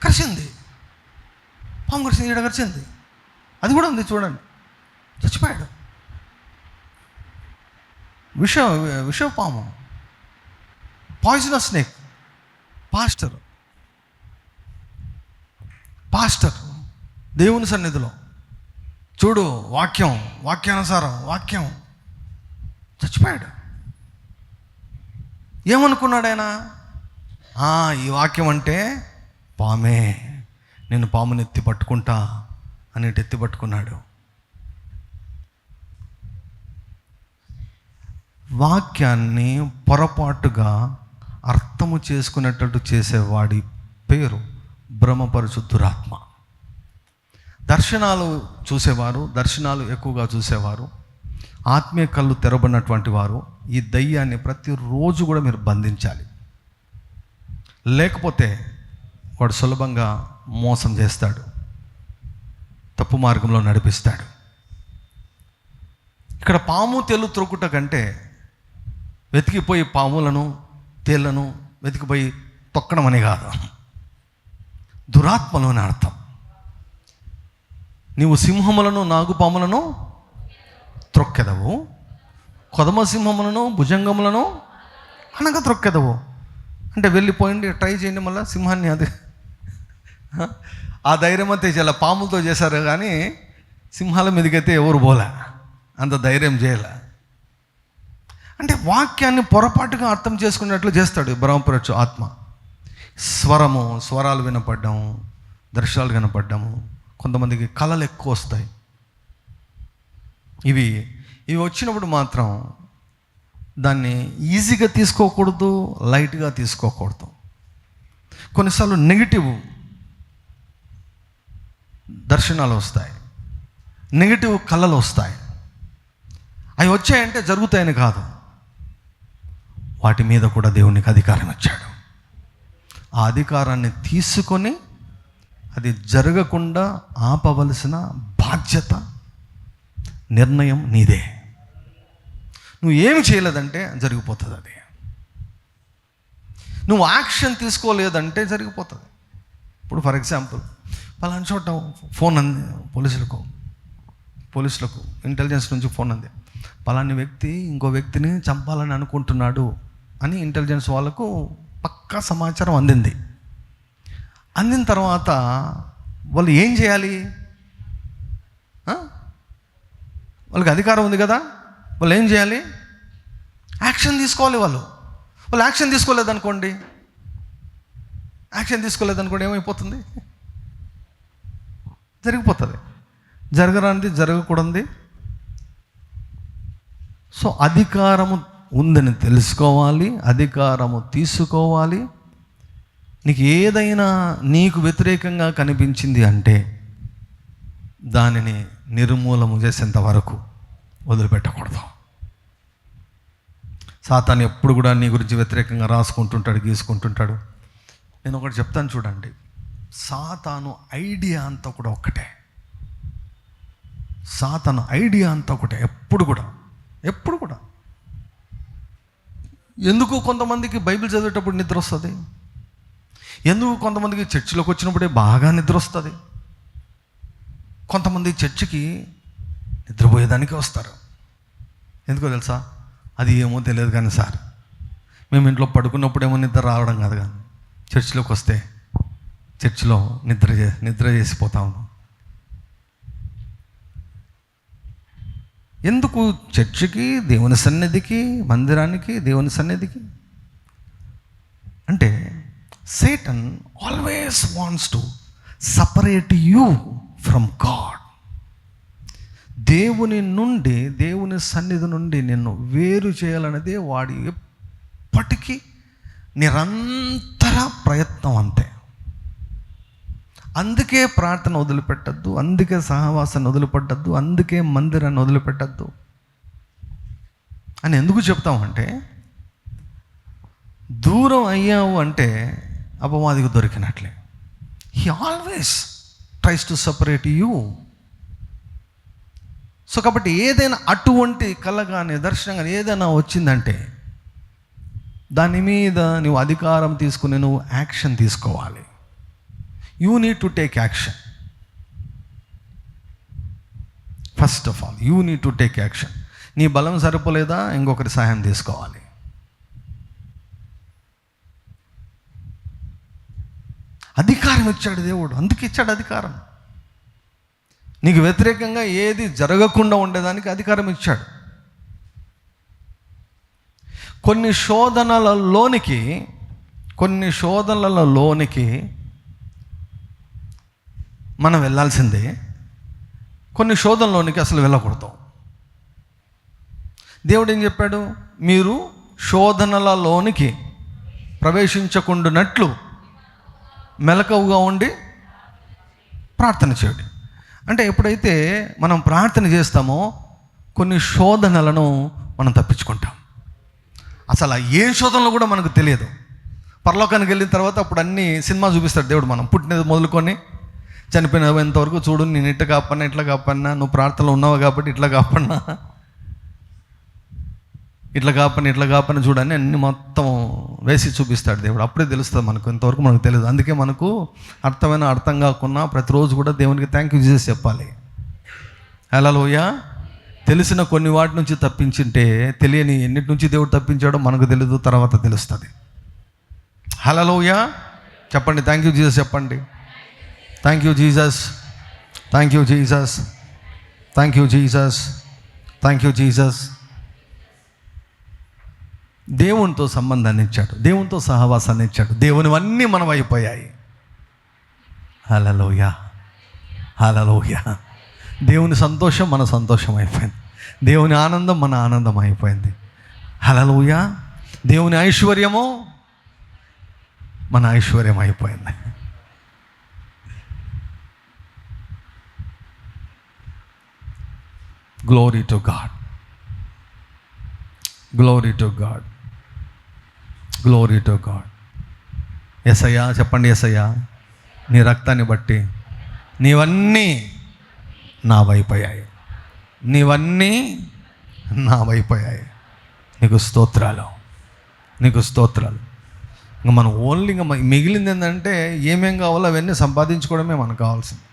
కరిచింది, పాము కరిచింది, ఈడ కరిచింది, అది కూడా ఉంది చూడండి, చచ్చిపోయాడు. విష పాము, పాయిజనస్ స్నేక్. పాస్టర్ దేవుని సన్నిధిలో చూడు, వాక్యానుసారం వాక్యం, చచ్చిపోయాడు. ఏమనుకున్నాడు ఆయన? ఈ వాక్యం అంటే పామే, నేను పాముని ఎత్తి పట్టుకుంటా అనేటి ఎత్తి పట్టుకున్నాడు. వాక్యాన్ని పొరపాటుగా అర్థము చేసుకునేటట్టు చేసేవాడి పేరు భ్రమపరచు దురాత్మ. దర్శనాలు ఎక్కువగా చూసేవారు, ఆత్మీయ కళ్ళు తెరబడినటువంటి వారు ఈ దయ్యాన్ని ప్రతిరోజు కూడా మీరు బంధించాలి. లేకపోతే వాడు సులభంగా మోసం చేస్తాడు, తప్పు మార్గంలో నడిపిస్తాడు. ఇక్కడ పాము తేలు త్రొక్కుట కంటే వెతికిపోయి పాములను తేళ్లను వెతికిపోయి తొక్కడం అని కాదు, దురాత్మలోని అర్థం. నీవు సింహములను నాగుపాములను త్రొక్కెదవు, కొదమ సింహములను భుజంగములను అనగా త్రొక్కెదవు. అంటే వెళ్ళిపోయింది, ట్రై చేయండి మళ్ళీ సింహాన్ని. అది ఆ ధైర్యం అంతే చాలా పాములతో చేశారు, కానీ సింహాల మీదకైతే ఎవరు పోలే, అంత ధైర్యం చేయలే. అంటే వాక్యాన్ని పొరపాటుగా అర్థం చేసుకున్నట్లు చేస్తాడు భ్రమపరచు ఆత్మ. స్వరాలు వినపడ్డాము, దర్శనాలు కనపడ్డాము, కొంతమందికి కళలు ఎక్కువ వస్తాయి. ఇవి వచ్చినప్పుడు మాత్రం దాన్ని ఈజీగా తీసుకోకూడదు, లైట్గా తీసుకోకూడదు. కొన్నిసార్లు నెగిటివ్ దర్శనాలు వస్తాయి, నెగిటివ్ కళలు వస్తాయి. అవి వచ్చాయంటే జరుగుతాయని కాదు, వాటి మీద కూడా దేవునికి అధికారం ఇచ్చాడు. ఆ అధికారాన్ని తీసుకొని అది జరగకుండా ఆపవలసిన బాధ్యత, నిర్ణయం నీదే. నువ్వు ఏమి చేయలేదంటే జరిగిపోతుంది. అది నువ్వు యాక్షన్ తీసుకోలేదంటే జరిగిపోతుంది. ఇప్పుడు ఫర్ ఎగ్జాంపుల్, పలానా చోట ఫోన్ అంది పోలీసులకు ఇంటెలిజెన్స్ నుంచి ఫోన్ అంది, పలాని వ్యక్తి ఇంకో వ్యక్తిని చంపాలని అనుకుంటున్నాడు అని ఇంటెలిజెన్స్ వాళ్ళకు పక్కా సమాచారం అందిన తర్వాత వాళ్ళు ఏం చేయాలి? వాళ్ళకి అధికారం ఉంది కదా, వాళ్ళు ఏం చేయాలి? యాక్షన్ తీసుకోవాలి. వాళ్ళు యాక్షన్ తీసుకోలేదనుకోండి ఏమైపోతుంది? జరిగిపోతుంది. జరగరానిది జరగకూడదు. సో అధికారము ఉందని తెలుసుకోవాలి, అధికారము తీసుకోవాలి. నీకు ఏదైనా నీకు వ్యతిరేకంగా కనిపించింది అంటే దానిని నిర్మూలము చేసేంత వరకు వదిలిపెట్టకూడదు. సాతాను ఎప్పుడు కూడా నీ గురించి వ్యతిరేకంగా రాసుకుంటుంటాడు, గీసుకుంటుంటాడు. నేను ఒకటి చెప్తాను చూడండి, సాతాను ఐడియా అంతా కూడా ఒక్కటే. సాతాను ఐడియా అంతా ఒకటే. ఎప్పుడు కూడా ఎందుకు కొంతమందికి బైబిల్ చదివేటప్పుడు నిద్ర వస్తుంది? ఎందుకు కొంతమందికి చర్చిలోకి వచ్చినప్పుడే బాగా నిద్ర వస్తుంది? కొంతమంది చర్చికి నిద్రపోయేదానికి వస్తారు. ఎందుకో తెలుసా? అది ఏమో తెలియదు కానీ సార్, మేము ఇంట్లో పడుకున్నప్పుడేమో నిద్ర రావడం కాదు, కానీ చర్చిలోకి వస్తే చర్చిలో నిద్ర చేసిపోతా ఉన్నాం. ఎందుకు? చర్చికి, దేవుని సన్నిధికి, మందిరానికి, దేవుని సన్నిధికి అంటే Satan always wants to separate you from God. దేవుని సన్నిధి నుండి నిన్ను వేరు చేయాలనేదే వాడి ఎప్పటికీ నిరంతర ప్రయత్నం. అంతే. అందుకే ప్రార్థన వదిలిపెట్టద్దు, అందుకే సహవాసాన్ని వదిలిపెట్టద్దు, అందుకే మందిరాన్ని వదిలిపెట్టద్దు అని ఎందుకు చెప్తామంటే, దూరం అయ్యావు అంటే అపవాదికి దొరికినట్లే. He always tries to separate you. So కాబట్టి ఏదైనా అటువంటి కళ కానీ దర్శనం కానీ ఏదైనా వచ్చిందంటే దాని మీద నువ్వు అధికారం తీసుకుని నువ్వు యాక్షన్ తీసుకోవాలి. You need to take action. First of all you need to take action. నీ బలం సరిపోలేదా? ఇంకొకరి సహాయం తీసుకోవాలి. అధికారం ఇచ్చాడు దేవుడు, అందుకే ఇచ్చాడు అధికారం. నీకు వ్యతిరేకంగా ఏది జరగకుండా ఉండేదానికి అధికారం ఇచ్చాడు. కొన్ని శోధనలలోనికి మనం వెళ్ళాల్సిందే, కొన్ని శోధనలోనికి అసలు వెళ్ళకూడదు. దేవుడు ఏం చెప్పాడు? మీరు శోధనలలోనికి ప్రవేశించకుండానట్లు మెలకువగా ఉండి ప్రార్థన చేయండి. అంటే ఎప్పుడైతే మనం ప్రార్థన చేస్తామో కొన్ని శోధనలను మనం తప్పించుకుంటాం. అసలు ఏ శోధనలు కూడా మనకు తెలియదు. పరలోకానికి వెళ్ళిన తర్వాత అప్పుడు అన్ని సినిమా చూపిస్తాడు దేవుడు. మనం పుట్టినది మొదలుకొని చనిపోయినంతవరకు చూడు, నేను ఇట్లా కాపన్నా, నువ్వు ప్రార్థనలో ఉన్నావు కాబట్టి ఇట్లా కాపన్నా చూడని అన్ని మొత్తం వేసి చూపిస్తాడు దేవుడు. అప్పుడే తెలుస్తుంది మనకు, ఇంతవరకు మనకు తెలియదు. అందుకే మనకు అర్థం కాకున్నా ప్రతిరోజు కూడా దేవునికి థ్యాంక్ యూ జీసస్ చెప్పాలి. హల్లెలూయా. తెలిసిన కొన్ని వాటి నుంచి తప్పించింటే తెలియని ఎన్నిటి నుంచి దేవుడు తప్పించాడో మనకు తెలియదు, తర్వాత తెలుస్తుంది. హల్లెలూయా. చెప్పండి, థ్యాంక్ యూ జీసస్ చెప్పండి. Thank you Jesus, thank you Jesus, thank you Jesus, thank you Jesus. దేవునితో సంబంధాన్ని ఇచ్చాడు, దేవునితో సహవాసాన్ని ఇచ్చాడు. దేవునివన్నీ మనం అయిపోయాయి. హల్లెలూయా, హల్లెలూయా. దేవుని సంతోషం మన సంతోషం అయిపోయింది, దేవుని ఆనందం మన ఆనందం అయిపోయింది. హల్లెలూయా. దేవుని ఐశ్వర్యము మన ఐశ్వర్యం అయిపోయింది. Glory to God, glory to God, glory to God. యేసయ్యా చెప్పండి, యేసయ్యా నీ రక్తాన్ని బట్టి నీవన్నీ నా వైపోయాయి, నీవన్నీ నా వైపోయాయి. నీకు స్తోత్రాలు, నీకు స్తోత్రాలు. ఇంకా మనం ఓన్లీ ఇంకా మిగిలింది ఏంటంటే ఏమేం కావాలో అవన్నీ సంపాదించుకోవడమే మనకు కావాల్సింది.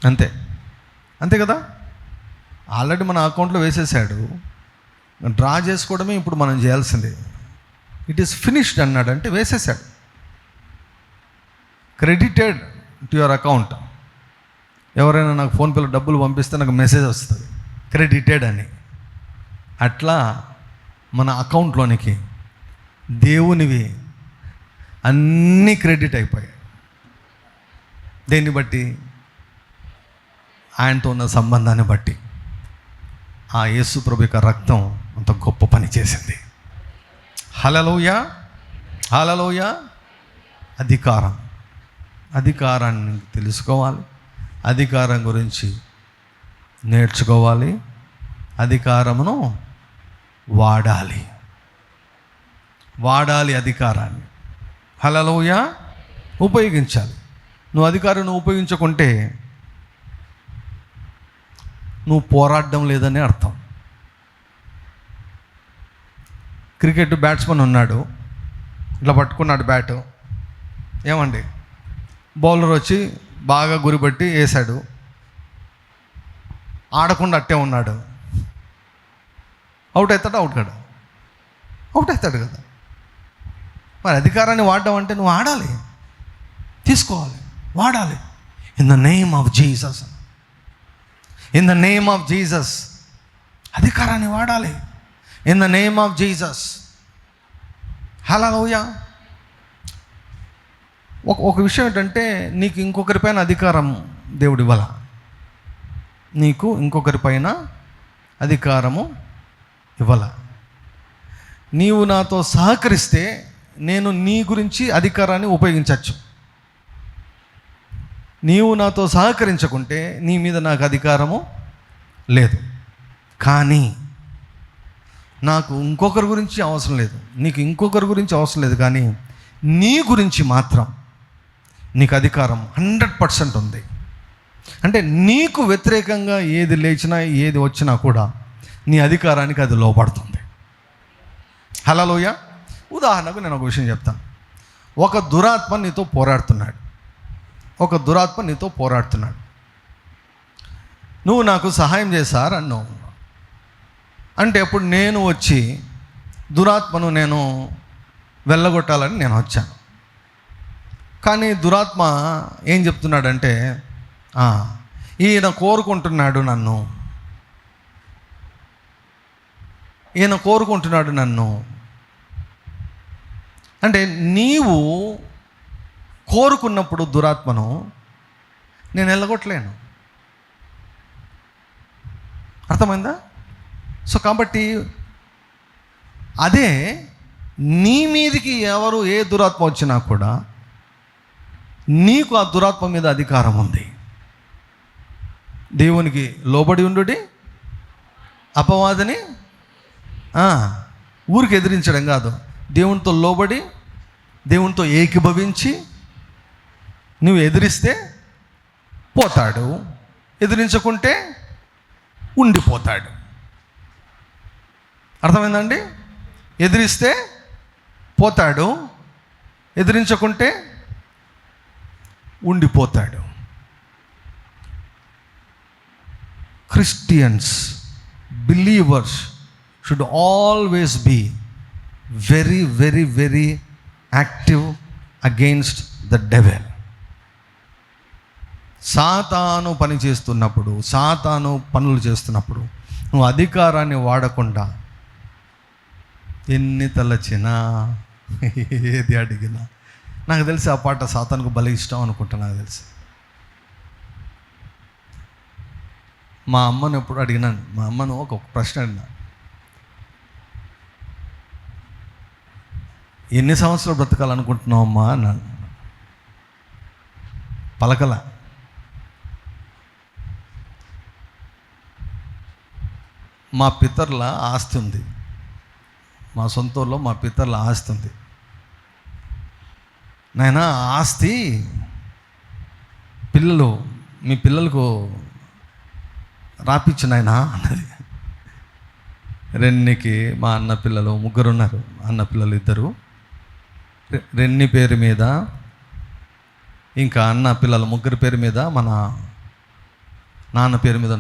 అంతే, అంతే కదా. ఆల్రెడీ మన అకౌంట్లో వేసేసాడు, డ్రా చేసుకోవడమే ఇప్పుడు మనం చేయాల్సింది. ఇట్ ఈస్ ఫినిష్డ్ అన్నాడు అంటే వేసేసాడు. Credited to your account. ఎవరైనా నాకు ఫోన్పేలో డబ్బులు పంపిస్తే నాకు మెసేజ్ వస్తుంది క్రెడిటెడ్ అని. అట్లా మన అకౌంట్లోనికి దేవునివి అన్నీ క్రెడిట్ అయిపోయాయి. దేన్ని బట్టి? ఆయనతో ఉన్న సంబంధాన్ని బట్టి. ఆ యేసు ప్రభు యొక్క రక్తం అంత గొప్ప పని చేసింది. హల్లెలూయా, హల్లెలూయా. అధికారాన్ని తెలుసుకోవాలి, అధికారం గురించి నేర్చుకోవాలి, అధికారమును వాడాలి అధికారాన్ని. హల్లెలూయా. ఉపయోగించాలి. నువ్వు అధికారాన్ని ఉపయోగించకుంటే నువ్వు పోరాడడం లేదని అర్థం. క్రికెట్ బ్యాట్స్మెన్ ఉన్నాడు, ఇట్లా పట్టుకున్నాడు బ్యాటు. ఏమండి, బౌలర్ వచ్చి బాగా గురిపెట్టి వేశాడు, ఆడకుండా అట్టే ఉన్నాడు. అవుట్ అవుతాడు? అవుట్ అవుతాడు కదా. మరి అధికారాన్ని వాడడం అంటే నువ్వు ఆడాలి, తీసుకోవాలి, వాడాలి. In the name of Jesus, in the name of Jesus. అధికారాన్ని వాడాలి in the name of Jesus. Hallelujah. ఒక విషయం ఏంటంటే, నీకు ఇంకొకరిపైన అధికారం దేవుడు ఇవ్వాల. నీకు ఇంకొకరిపైన అధికారము ఇవ్వాల. నీవు నాతో సహకరిస్తే నేను నీ గురించి అధికారాన్ని ఉపయోగించవచ్చు. నీవు నాతో సహకరించకుంటే నీ మీద నాకు అధికారము లేదు. కానీ నాకు ఇంకొకరి గురించి అవసరం లేదు, నీకు ఇంకొకరి గురించి అవసరం లేదు, కానీ నీ గురించి మాత్రం నీకు అధికారం 100% ఉంది. అంటే నీకు వ్యతిరేకంగా ఏది లేచినా ఏది వచ్చినా కూడా నీ అధికారానికి అది లోపడుతుంది. హల్లెలూయా. ఉదాహరణకు నేను ఒక విషయం చెప్తాను. ఒక దురాత్మ నీతో పోరాడుతున్నాడు. నువ్వు నాకు సహాయం చేశారు అన్నావు. అంటే అప్పుడు నేను వచ్చి దురాత్మను నేను వెళ్ళగొట్టాలని నేను వచ్చాను. కానీ దురాత్మ ఏం చెప్తున్నాడంటే, ఈయన కోరుకుంటున్నాడు నన్ను. అంటే నీవు కోరుకున్నప్పుడు దురాత్మను నేను వెళ్ళగొట్టలేను. అర్థమైందా? సో కాబట్టి అదే నీ మీదికి ఎవరు ఏ దురాత్మ వచ్చినా కూడా నీకు ఆ దురాత్మ మీద అధికారం ఉంది. దేవునికి లోబడి ఉండుడి, అపవాదిని ఊరికి ఎదిరించడం కాదు, దేవునితో లోబడి దేవునితో ఏకీభవించి నువ్వు ఎదిరిస్తే పోతాడు, ఎదిరించకుంటే ఉండిపోతాడు. అర్థమైందండి? ఎదిరిస్తే పోతాడు, ఎదిరించకుంటే ఉండిపోతాడు. Christians, believers should always be very very very active against the devil. సాతాను పనులు చేస్తున్నప్పుడు నువ్వు అధికారాన్ని వాడకుండా ఎన్ని తలచినా ఏది అడిగినా, నాకు తెలిసి ఆ పాట సాతానుకు భలే ఇష్టం అనుకుంటా. నాకు తెలిసి మా అమ్మను ఎప్పుడు అడిగినాను, మా అమ్మను ఒక ప్రశ్న అడిగినా, ఎన్ని సంవత్సరాలు బ్రతకాలనుకుంటున్నావు అమ్మా అన్నాను. పలకల. మా పితరుల ఆస్తి ఉంది, మా సొంతూరులో మా పితరుల ఆస్తి ఉంది. నాయనా ఆస్తి మీ పిల్లలకు రాపిచ్చు నాయనా అన్నది. రెన్నికి మా అన్న పిల్లలు 3 ఉన్నారు, అన్న పిల్లలు 2. రెన్ని పేరు మీద, ఇంకా అన్న పిల్లల 3 పేరు మీద, మన నాన్న పేరు మీద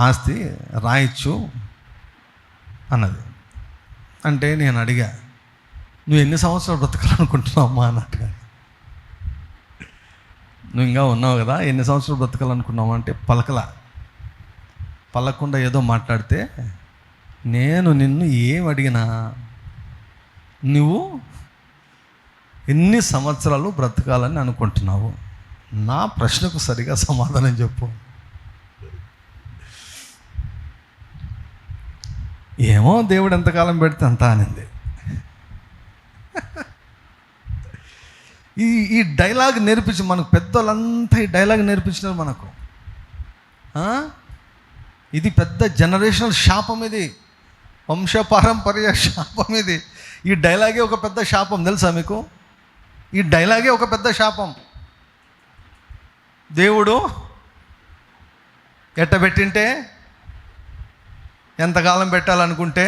ఆస్తి రాయొచ్చు అన్నది. అంటే నేను అడిగా, నువ్వు ఎన్ని సంవత్సరాలు బ్రతకాలనుకుంటున్నావు అమ్మా అన్నట్టుగా. నువ్వు ఇంకా ఉన్నావు కదా, ఎన్ని సంవత్సరాలు బ్రతకాలనుకున్నావు అంటే పలకుండా ఏదో మాట్లాడితే, నేను నిన్ను ఏం అడిగినా నువ్వు ఎన్ని సంవత్సరాలు బ్రతకాలని అనుకుంటున్నావు? నా ప్రశ్నకు సరిగా సమాధానం చెప్పు. ఏమో దేవుడు ఎంతకాలం పెడితే అంత అనింది. ఈ డైలాగ్ నేర్పించి మనకు పెద్దోళ్ళంతా ఈ డైలాగ్ నేర్పించినారు మనకు. ఇది పెద్ద జనరేషనల్ శాపం, ఇది వంశపారంపర్య శాపం. ఇది ఈ డైలాగే ఒక పెద్ద శాపం, తెలుసా మీకు? ఈ డైలాగే ఒక పెద్ద శాపం. దేవుడు ఎట్టబెట్టింటే, ఎంతకాలం పెట్టాలనుకుంటే,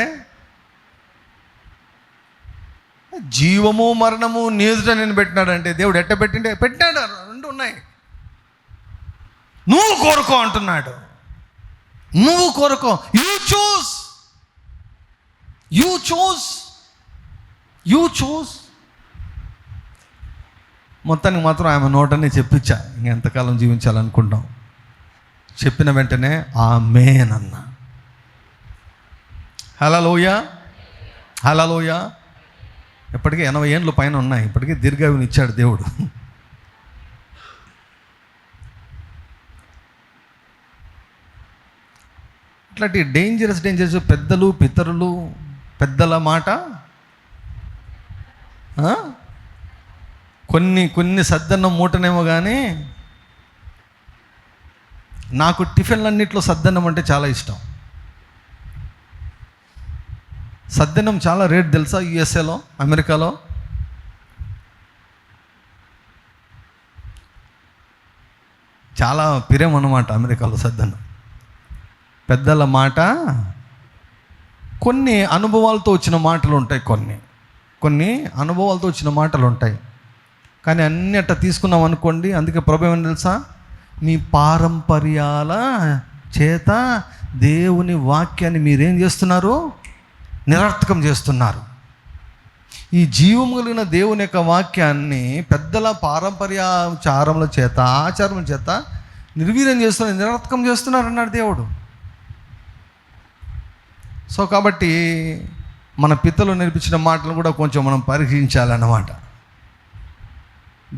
జీవము మరణము నీ ఎదుట నేను పెట్టినాడంటే దేవుడు ఎట్టబెట్టింటే పెట్టినాడు. రెండు ఉన్నాయి. నువ్వు కోరుకో అంటున్నాడు. నువ్వు కోరుకో. You choose. మొత్తానికి మాత్రం ఆమె నోటనే చెప్పించా, ఇంకెంతకాలం జీవించాలనుకుంటాం. చెప్పిన వెంటనే ఆమేన్ అన్నా. హల్లెలూయా. ఇప్పటికీ 80 ఏళ్ళు పైన ఉన్నాయి. ఇప్పటికీ దీర్ఘాయువుని ఇచ్చాడు దేవుడు. ఇట్లాంటి డేంజరస్ పెద్దలు పితరులు పెద్దల మాట కొన్ని సద్దన్నం మూటనేమో కానీ నాకు టిఫిన్లన్నిట్లో సద్దన్నం అంటే చాలా ఇష్టం. సద్దన్నం చాలా రేట్ తెలుసా? యుఎస్ఏలో, అమెరికాలో చాలా పిరేం అన్నమాట. అమెరికాలో సద్దన్నం. పెద్దల మాట, కొన్ని అనుభవాలతో వచ్చిన మాటలు ఉంటాయి, కొన్ని అనుభవాలతో వచ్చిన మాటలు ఉంటాయి. కానీ అన్నీ అట్లా తీసుకున్నాం అనుకోండి. అందుకే ప్రభు ఏమని తెలుసా? మీ పారంపర్యాల చేత దేవుని వాక్యాన్ని మీరేం చేస్తున్నారు? నిరర్థకం చేస్తున్నారు. ఈ జీవం కలిగిన దేవుని యొక్క వాక్యాన్ని పెద్దల పారంపర్యాచారముల చేత, ఆచారముల చేత నిర్వీర్యం చేస్తున్నారు, నిరర్థకం చేస్తున్నారు అన్నాడు దేవుడు. సో కాబట్టి మన పితలు నేర్పించిన మాటలు కూడా కొంచెం మనం పరీక్షించాలన్నమాట.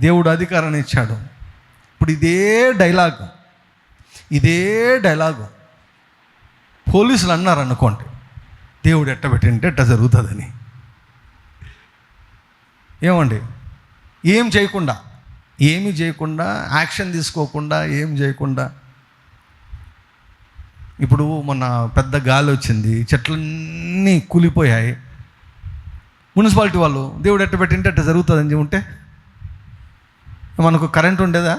దేవుడు అధికారాన్ని ఇచ్చాడు. ఇప్పుడు ఇదే డైలాగు పోలీసులు అన్నారు అనుకోండి, దేవుడు ఎట్టబెట్టింటే ఎట్ట జరుగుతుందని. ఏమండి? ఏమీ చేయకుండా యాక్షన్ తీసుకోకుండా, ఏం చేయకుండా, ఇప్పుడు మొన్న పెద్ద గాలి వచ్చింది, చెట్లన్నీ కూలిపోయాయి. మున్సిపాలిటీ వాళ్ళు దేవుడు ఎట్టబెట్టింటే ఎట్ట జరుగుతుందని ఉంటే మనకు కరెంట్ ఉండేదా?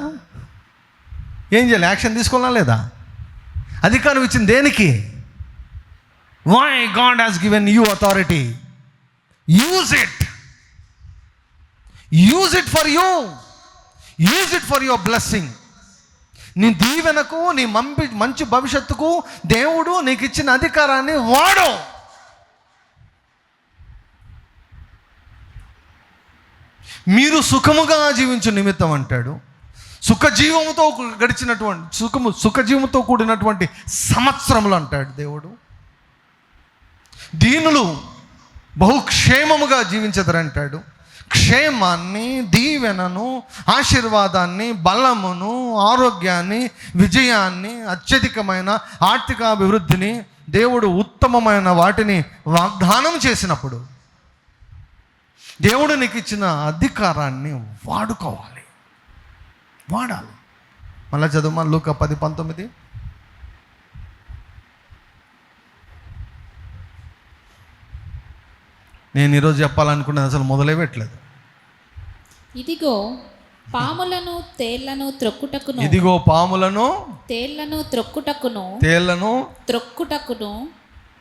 ఏం చేయాలి? యాక్షన్ తీసుకోవాలా లేదా? అధికారం ఇచ్చింది దేనికి? Why God has given you authority. Use it for you. Use it for your blessing. నీ దీవెనకు, నీ మంచి భవిష్యత్తుకు దేవుడు నీకు ఇచ్చిన అధికారాన్ని వాడు. మీరు సుఖముగా జీవించు నిమిత్తం అంటాడు. సుఖజీవముతో కూడినటువంటి సంవత్సరములు అంటాడు దేవుడు. దీనులు బహుక్షేమముగా జీవించదరంటాడు. క్షేమాన్ని, దీవెనను, ఆశీర్వాదాన్ని, బలమును, ఆరోగ్యాన్ని, విజయాన్ని, అత్యధికమైన ఆర్థికాభివృద్ధిని దేవుడు ఉత్తమమైన వాటిని వాగ్దానం చేసినప్పుడు దేవుడు నీకు ఇచ్చిన అధికారాన్ని వాడాలి. మళ్ళా చదువు, లూకా 10:19. నేను ఈరోజు చెప్పాలనుకున్నది అసలు మొదలే పెట్టలేదు. ఇదిగో పాములను తేళ్లను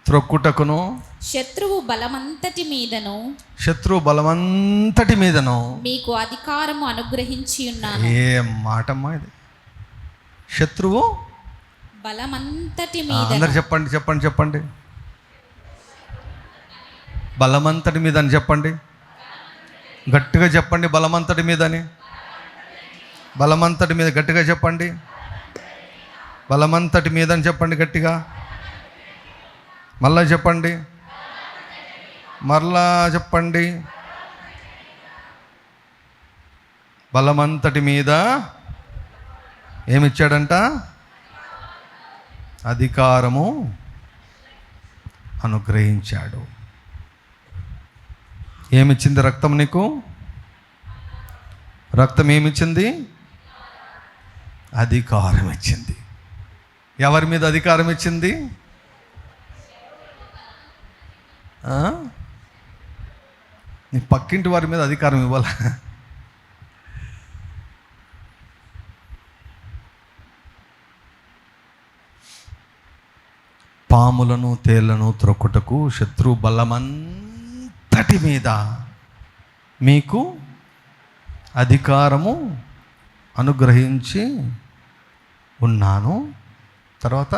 త్రొక్కుటకును శత్రువు బలమంతటి మీదను మీకు అధికారము అనుగ్రహించి ఉన్నాను. ఏం మాటమ్మా ఇది! శత్రువు బలమంతటి మీద. అందరు చెప్పండి. బలమంతటి మీద అని చెప్పండి. గట్టిగా చెప్పండి, బలమంతటి మీద అని. బలమంతటి మీద గట్టిగా చెప్పండి. బలమంతటి మీద అని చెప్పండి గట్టిగా. మళ్ళా చెప్పండి, మరలా చెప్పండి. బలమంతటి మీద ఏమిచ్చాడంట? అధికారము అనుగ్రహించాడు. ఏమిచ్చింది రక్తం నీకు? రక్తం ఏమిచ్చింది? అధికారం ఇచ్చింది. ఎవరి మీద అధికారం ఇచ్చింది? నీ పక్కింటి వారి మీద అధికారం ఇవ్వాల. పాములను తేళ్లను త్రొక్కుటకు శత్రు బలమంతటి మీద మీకు అధికారము అనుగ్రహించి ఉన్నాను. తర్వాత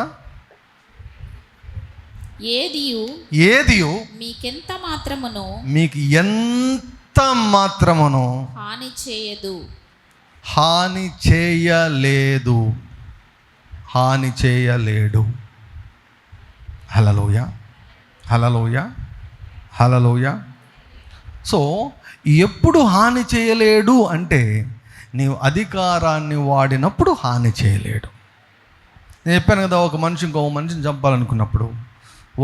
ఏదియు మీకెంత మాత్రమును మీకు ఎంత మాత్రమును హాని చేయదు, హాని చేయలేదు, హాని చేయలేడు. హల్లెలూయా, హల్లెలూయా, హల్లెలూయా. సో ఎప్పుడు హాని చేయలేడు అంటే నీవు అధికారాన్ని వాడినప్పుడు హాని చేయలేడు. నేను చెప్పాను కదా, ఒక మనిషి ఇంకో మనిషిని చంపాలనుకున్నప్పుడు,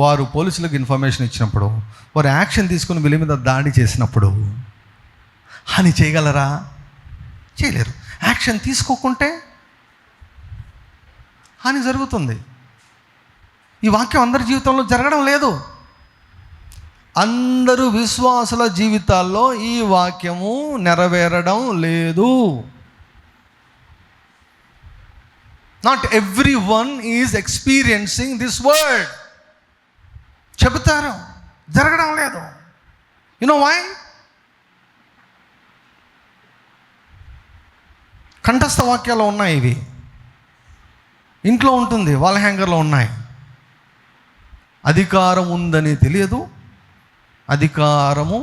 వారు పోలీసులకు ఇన్ఫర్మేషన్ ఇచ్చినప్పుడు, వారు యాక్షన్ తీసుకుని వీళ్ళ మీద దాడి చేసినప్పుడు హాని చేయగలరా? చేయలేరు. యాక్షన్ తీసుకోకుంటే హాని జరుగుతుంది. ఈ వాక్యం అందరి జీవితంలో జరగడం లేదు. అందరూ విశ్వాసుల జీవితాల్లో ఈ వాక్యము నెరవేరడం లేదు. Not every one is experiencing this word. చెబుతారు, జరగడం లేదు. You know why? కంఠస్థ వాక్యాలు ఉన్నాయి, ఇవి ఇంట్లో ఉంటుంది, వాల్ హ్యాంగర్లో ఉన్నాయి. అధికారం ఉందని తెలియదు, అధికారము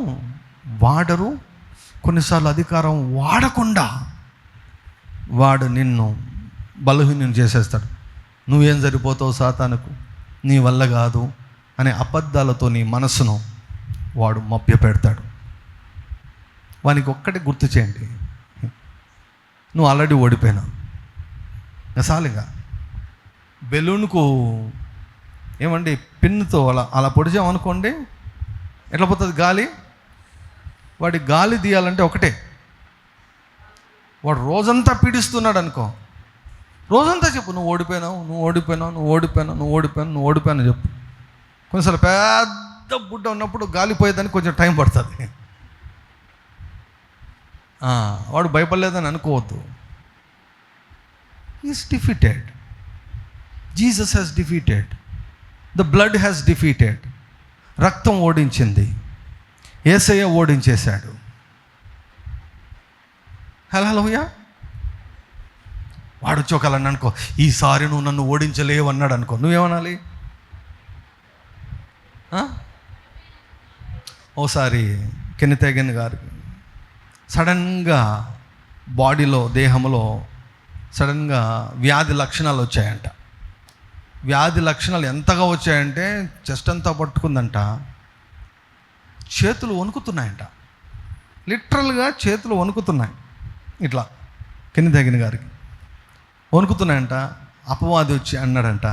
వాడరు. కొన్నిసార్లు అధికారం వాడకుండా వాడు నిన్ను బలహీనం చేసేస్తాడు. నువ్వేం సరిపోతావు సాతానుకు, నీ వల్ల కాదు అనే అబద్ధాలతో నీ మనసును వాడు మభ్య పెడతాడు. వానికి ఒక్కటి గుర్తు చేయండి, నువ్వు ఆల్రెడీ ఓడిపోయినావు. చాలుగా బెలూన్కు ఏమండి పిన్నుతో అలా పొడిచామనుకోండి, ఎట్లా పోతుంది గాలి? వాడి గాలి తీయాలంటే ఒకటే, వాడు రోజంతా పీడిస్తున్నాడు అనుకో, రోజంతా చెప్పు నువ్వు ఓడిపోయినావు, నువ్వు ఓడిపోయినావు, నువ్వు ఓడిపోయినావు, నువ్వు ఓడిపోయాను, నువ్వు ఓడిపోయాను చెప్పు. కొన్నిసార్లు పెద్ద బుడ్డ ఉన్నప్పుడు గాలి పోయేదానికి కొంచెం టైం పడుతుంది. వాడు భయపడలేదని అనుకోవద్దు. Is defeated. Jesus has defeated. The blood has defeated. రక్తం ఓడించింది, యేసయ్య ఓడించేశాడు. హల్లెలూయా. వాడు చోకాలని అనుకో, ఈసారి నువ్వు నన్ను ఓడించలేవు అన్నాడు అనుకో, నువ్వేమనాలి? ఓసారి కెనితేగన్ గారికి సడన్గా బాడీలో, దేహంలో సడన్గా వ్యాధి లక్షణాలు వచ్చాయంట. వ్యాధి లక్షణాలు ఎంతగా వచ్చాయంటే చెస్ట్ అంతా పట్టుకుందంట, చేతులు వణుకుతున్నాయంట. లిటరల్గా చేతులు వణుకుతున్నాయి. ఇట్లా కెనితేగన్ గారికి వణుకుతున్నాయంట. అపవాది వచ్చి అన్నాడంట,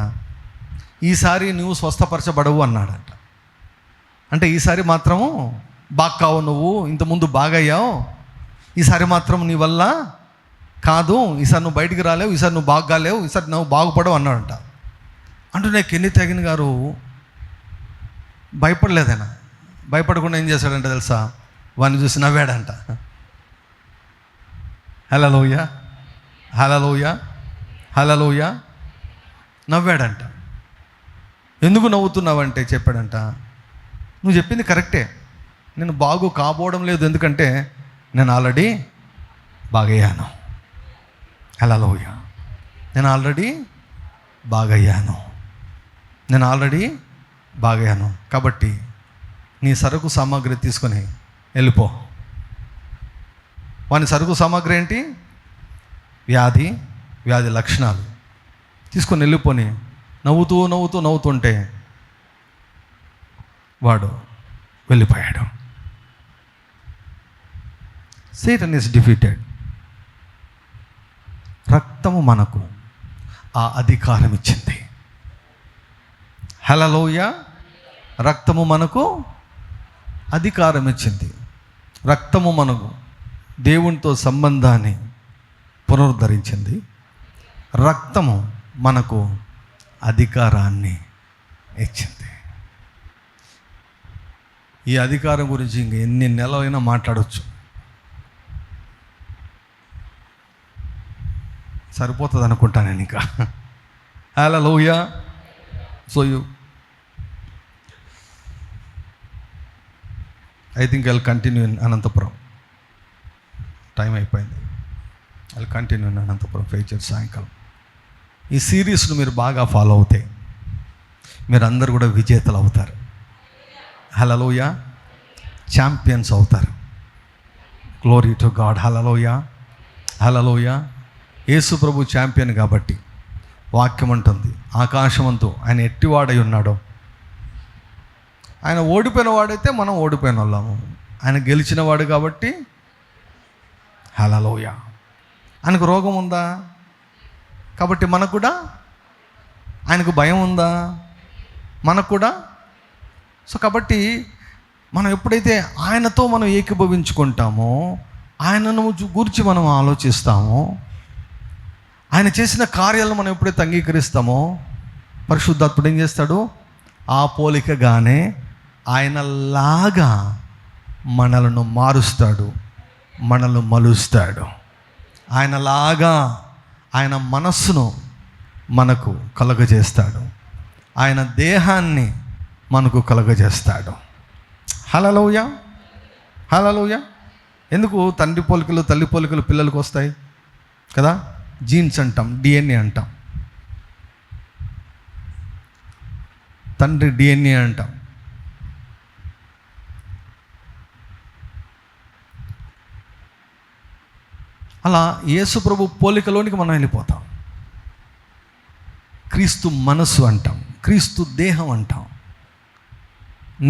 ఈసారి నువ్వు స్వస్థపరచబడవు అన్నాడంట. అంటే ఈసారి మాత్రము బాక్కావు, నువ్వు ఇంతకుముందు బాగయ్యావు, ఈసారి మాత్రం నీ వల్ల కాదు, ఈసారి నువ్వు బయటికి రాలేవు, ఈసారి నువ్వు బాగాలేవు, ఈసారి నువ్వు బాగుపడవు అన్నాడంట. అంటూనే కెనితేగన్ గారు భయపడలేదైనా. భయపడకుండా ఏం చేశాడంటే తెలుసా? వాడిని చూసి నవ్వాడంట. హల్లెలూయా, హల్లెలూయా, హల్లెలూయా. నవ్వాడంట. ఎందుకు నవ్వుతున్నావంటే చెప్పాడంట, నువ్వు చెప్పింది కరెక్టే, నేను బాగు కాబోవడం లేదు, ఎందుకంటే నేను ఆల్రెడీ బాగయ్యాను. హల్లెలూయా. నేను ఆల్రెడీ బాగయ్యాను, నేను ఆల్రెడీ బాగయ్యాను. కాబట్టి నీ సరుకు సామాగ్రి తీసుకొని వెళ్ళిపో. వాని సరుకు సామాగ్రి ఏంటి? వ్యాధి లక్షణాలు తీసుకొని వెళ్ళిపోని నవ్వుతుంటే వాడు వెళ్ళిపోయాడు. Satan is defeated. రక్తము మనకు ఆ అధికారం ఇచ్చింది. హల్లెలూయా. రక్తము మనకు అధికారం ఇచ్చింది. రక్తము మనకు దేవునితో సంబంధాన్ని పునరుద్ధరించింది. రక్తము మనకు అధికారాన్ని ఇచ్చింది. ఈ అధికారం గురించి ఇంక ఎన్ని నెలలైనా మాట్లాడవచ్చు, సరిపోతుంది అనుకుంటా నేను ఇంకా. Hallelujah. So I think I will continue in Anantapur. Time అయిపోయింది. I will continue in Anantapur future సాయంకాలం. ఈ సిరీస్ను మీరు బాగా ఫాలో అవుతే మీరు అందరు కూడా విజేతలు అవుతారు. హల్లెలూయా. ఛాంపియన్స్ అవుతారు. Glory to God. Hallelujah. Hallelujah. Yesu Prabhu champion కాబట్టి వాక్యం అంటుంది, ఆకాశమంతు ఆయన ఎట్టివాడై ఉన్నాడో, ఆయన ఓడిపోయిన వాడైతే మనం ఓడిపోయిన వాళ్ళము, ఆయన గెలిచిన వాడు కాబట్టి హల్లెలూయా. ఆయనకు రోగం ఉందా? కాబట్టి మనకు కూడా ఆయనకు భయం ఉందా? మనకు కూడా. సో కాబట్టి మనం ఎప్పుడైతే ఆయనతో మనం ఏకీభవించుకుంటామో, ఆయనను గురించి మనం ఆలోచిస్తామో, ఆయన చేసిన కార్యాలను మనం ఎప్పుడైతే అంగీకరిస్తామో, పరిశుద్ధాత్ముడు ఏం చేస్తాడు? ఆ పోలికగానే ఆయనలాగా మనలను మారుస్తాడు, మనల్ని మలుస్తాడు. ఆయనలాగా ఆయన మనస్సును మనకు కలగజేస్తాడు, ఆయన దేహాన్ని మనకు కలగజేస్తాడు. హల్లెలూయా. హల్లెలూయా. ఎందుకు తండ్రి పోలికలు తల్లి పోలికలు పిల్లలకు వస్తాయి కదా? జీన్స్ అంటాం, డిఎన్ఏ అంటాం. తండ్రి డిఎన్ఏ అంటాం. అలా యేసు ప్రభు పోలికలోనికి మనం వెళ్ళిపోతాం. క్రీస్తు మనస్సు అంటాం, క్రీస్తు దేహం అంటాం.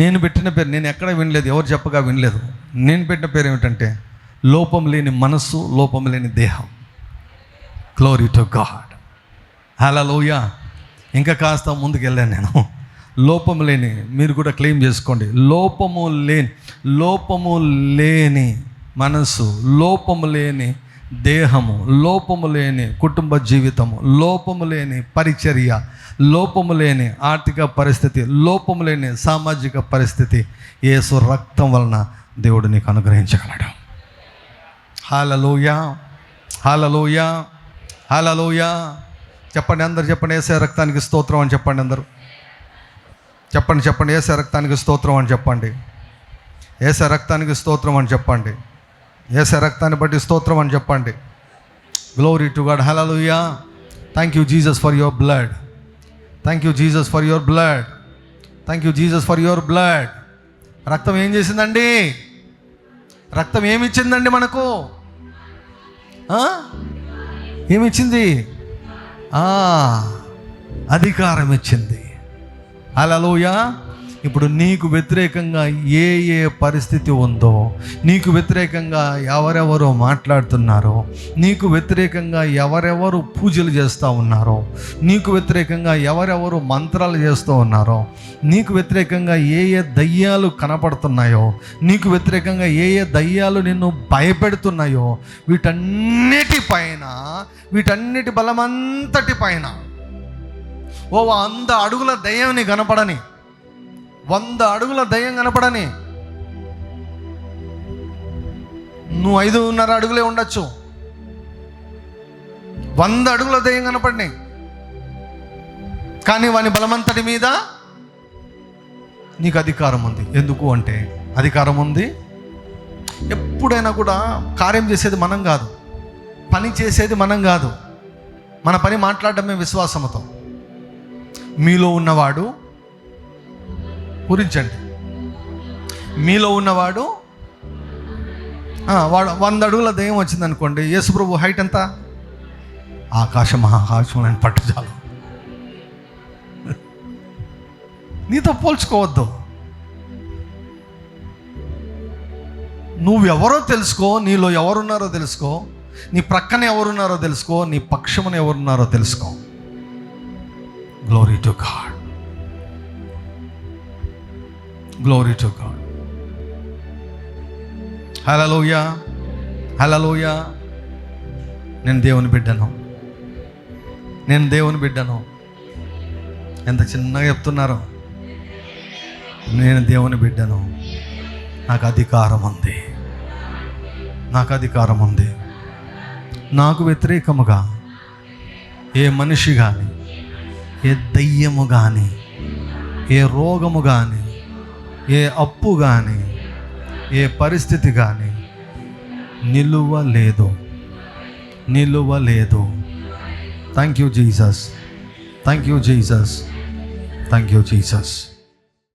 నేను పెట్టిన పేరు నేను ఎక్కడ వినలేదు, ఎవరు చెప్పగా వినలేదు. నేను పెట్టిన పేరు ఏమిటంటే లోపం లేని మనస్సు, లోపం లేని దేహం. Glory to God. హల్లెలూయా. ఇంకా కాస్త ముందుకు వెళ్ళాను నేను. లోపము లేని, మీరు కూడా క్లెయిమ్ చేసుకోండి, లోపము లేని మనసు, లోపము లేని దేహము, లోపము లేని కుటుంబ జీవితము, లోపము లేని పరిచర్య, లోపము లేని ఆర్థిక పరిస్థితి, లోపము లేని సామాజిక పరిస్థితి యేసు రక్తం వలన దేవుడు నీకు అనుగ్రహించగలడు. హల్లెలూయా. హల్లెలూయా. హల్లెలూయా. చెప్పండి అందరు, చెప్పండి యేసయ్య రక్తానికి స్తోత్రం అని చెప్పండి అందరూ. చెప్పండి యేసయ్య రక్తానికి స్తోత్రం అని చెప్పండి. యేసయ్య రక్తానికి స్తోత్రం అని చెప్పండి. యేసయ్య రక్తాన్ని బట్టి స్తోత్రం అని చెప్పండి. Glory to God. Hallelujah. Thank you Jesus for your blood. Thank you Jesus for your blood. Thank you Jesus for your blood. రక్తం ఏం చేసిందండి? రక్తం ఏమిచ్చిందండి మనకు? ఏమిచ్చింది? అధికారం ఇచ్చింది. హల్లెలూయా. ఇప్పుడు నీకు వ్యతిరేకంగా ఏ పరిస్థితి ఉందో, నీకు వ్యతిరేకంగా ఎవరెవరో మాట్లాడుతున్నారో, నీకు వ్యతిరేకంగా ఎవరెవరు పూజలు చేస్తూ ఉన్నారో, నీకు వ్యతిరేకంగా ఎవరెవరు మంత్రాలు చేస్తూ ఉన్నారో, నీకు వ్యతిరేకంగా ఏ దయ్యాలు కనపడుతున్నాయో, నీకు వ్యతిరేకంగా ఏ దయ్యాలు నిన్ను భయపెడుతున్నాయో, వీటన్నిటి బలమంతటి పైన 100 అడుగుల దయ్యం నీ కనపడని, 100 అడుగుల దయ్యం కనపడని, నువ్వు 5.5 అడుగులే ఉండొచ్చు, 100 అడుగుల దయ్యం కనపడినాయి, కానీ వాని బలమంతటి మీద నీకు అధికారం ఉంది. ఎందుకు అంటే అధికారం ఉంది. ఎప్పుడైనా కూడా కార్యం చేసేది మనం కాదు, పని చేసేది మనం కాదు, మన పని మాట్లాడటమే విశ్వాసంతో. మీలో ఉన్నవాడు పూరించండి. మీలో ఉన్నవాడు వాడు 100 అడుగుల దయ్యం వచ్చింది అనుకోండి. యేసుప్రభు హైట్ ఎంత? ఆకాశం మహాకాశం నేను పట్టుచాలు. నీతో పోల్చుకోవద్దు. నువ్వెవరో తెలుసుకో, నీలో ఎవరున్నారో తెలుసుకో, నీ ప్రక్కన ఎవరున్నారో తెలుసుకో, నీ పక్షమున ఎవరున్నారో తెలుసుకో. Glory to God, glory to God. Hallelujah, hallelujah. నేను దేవుని బిడ్డను, నేను దేవుని బిడ్డను. ఎంత చిన్నగా చెప్తున్నారు. నేను దేవుని బిడ్డను, నాకు అధికారం ఉంది, నాకు అధికారం ఉంది. నాకు వ్యతిరేకముగా ఏ మనిషి కానీ, ఏ దయ్యము కానీ, ఏ రోగము కానీ, ఏ అప్పు కానీ, ఏ పరిస్థితి కానీ నిలువలేదు, నిలువలేదు. Thank you Jesus, thank you Jesus, thank you Jesus.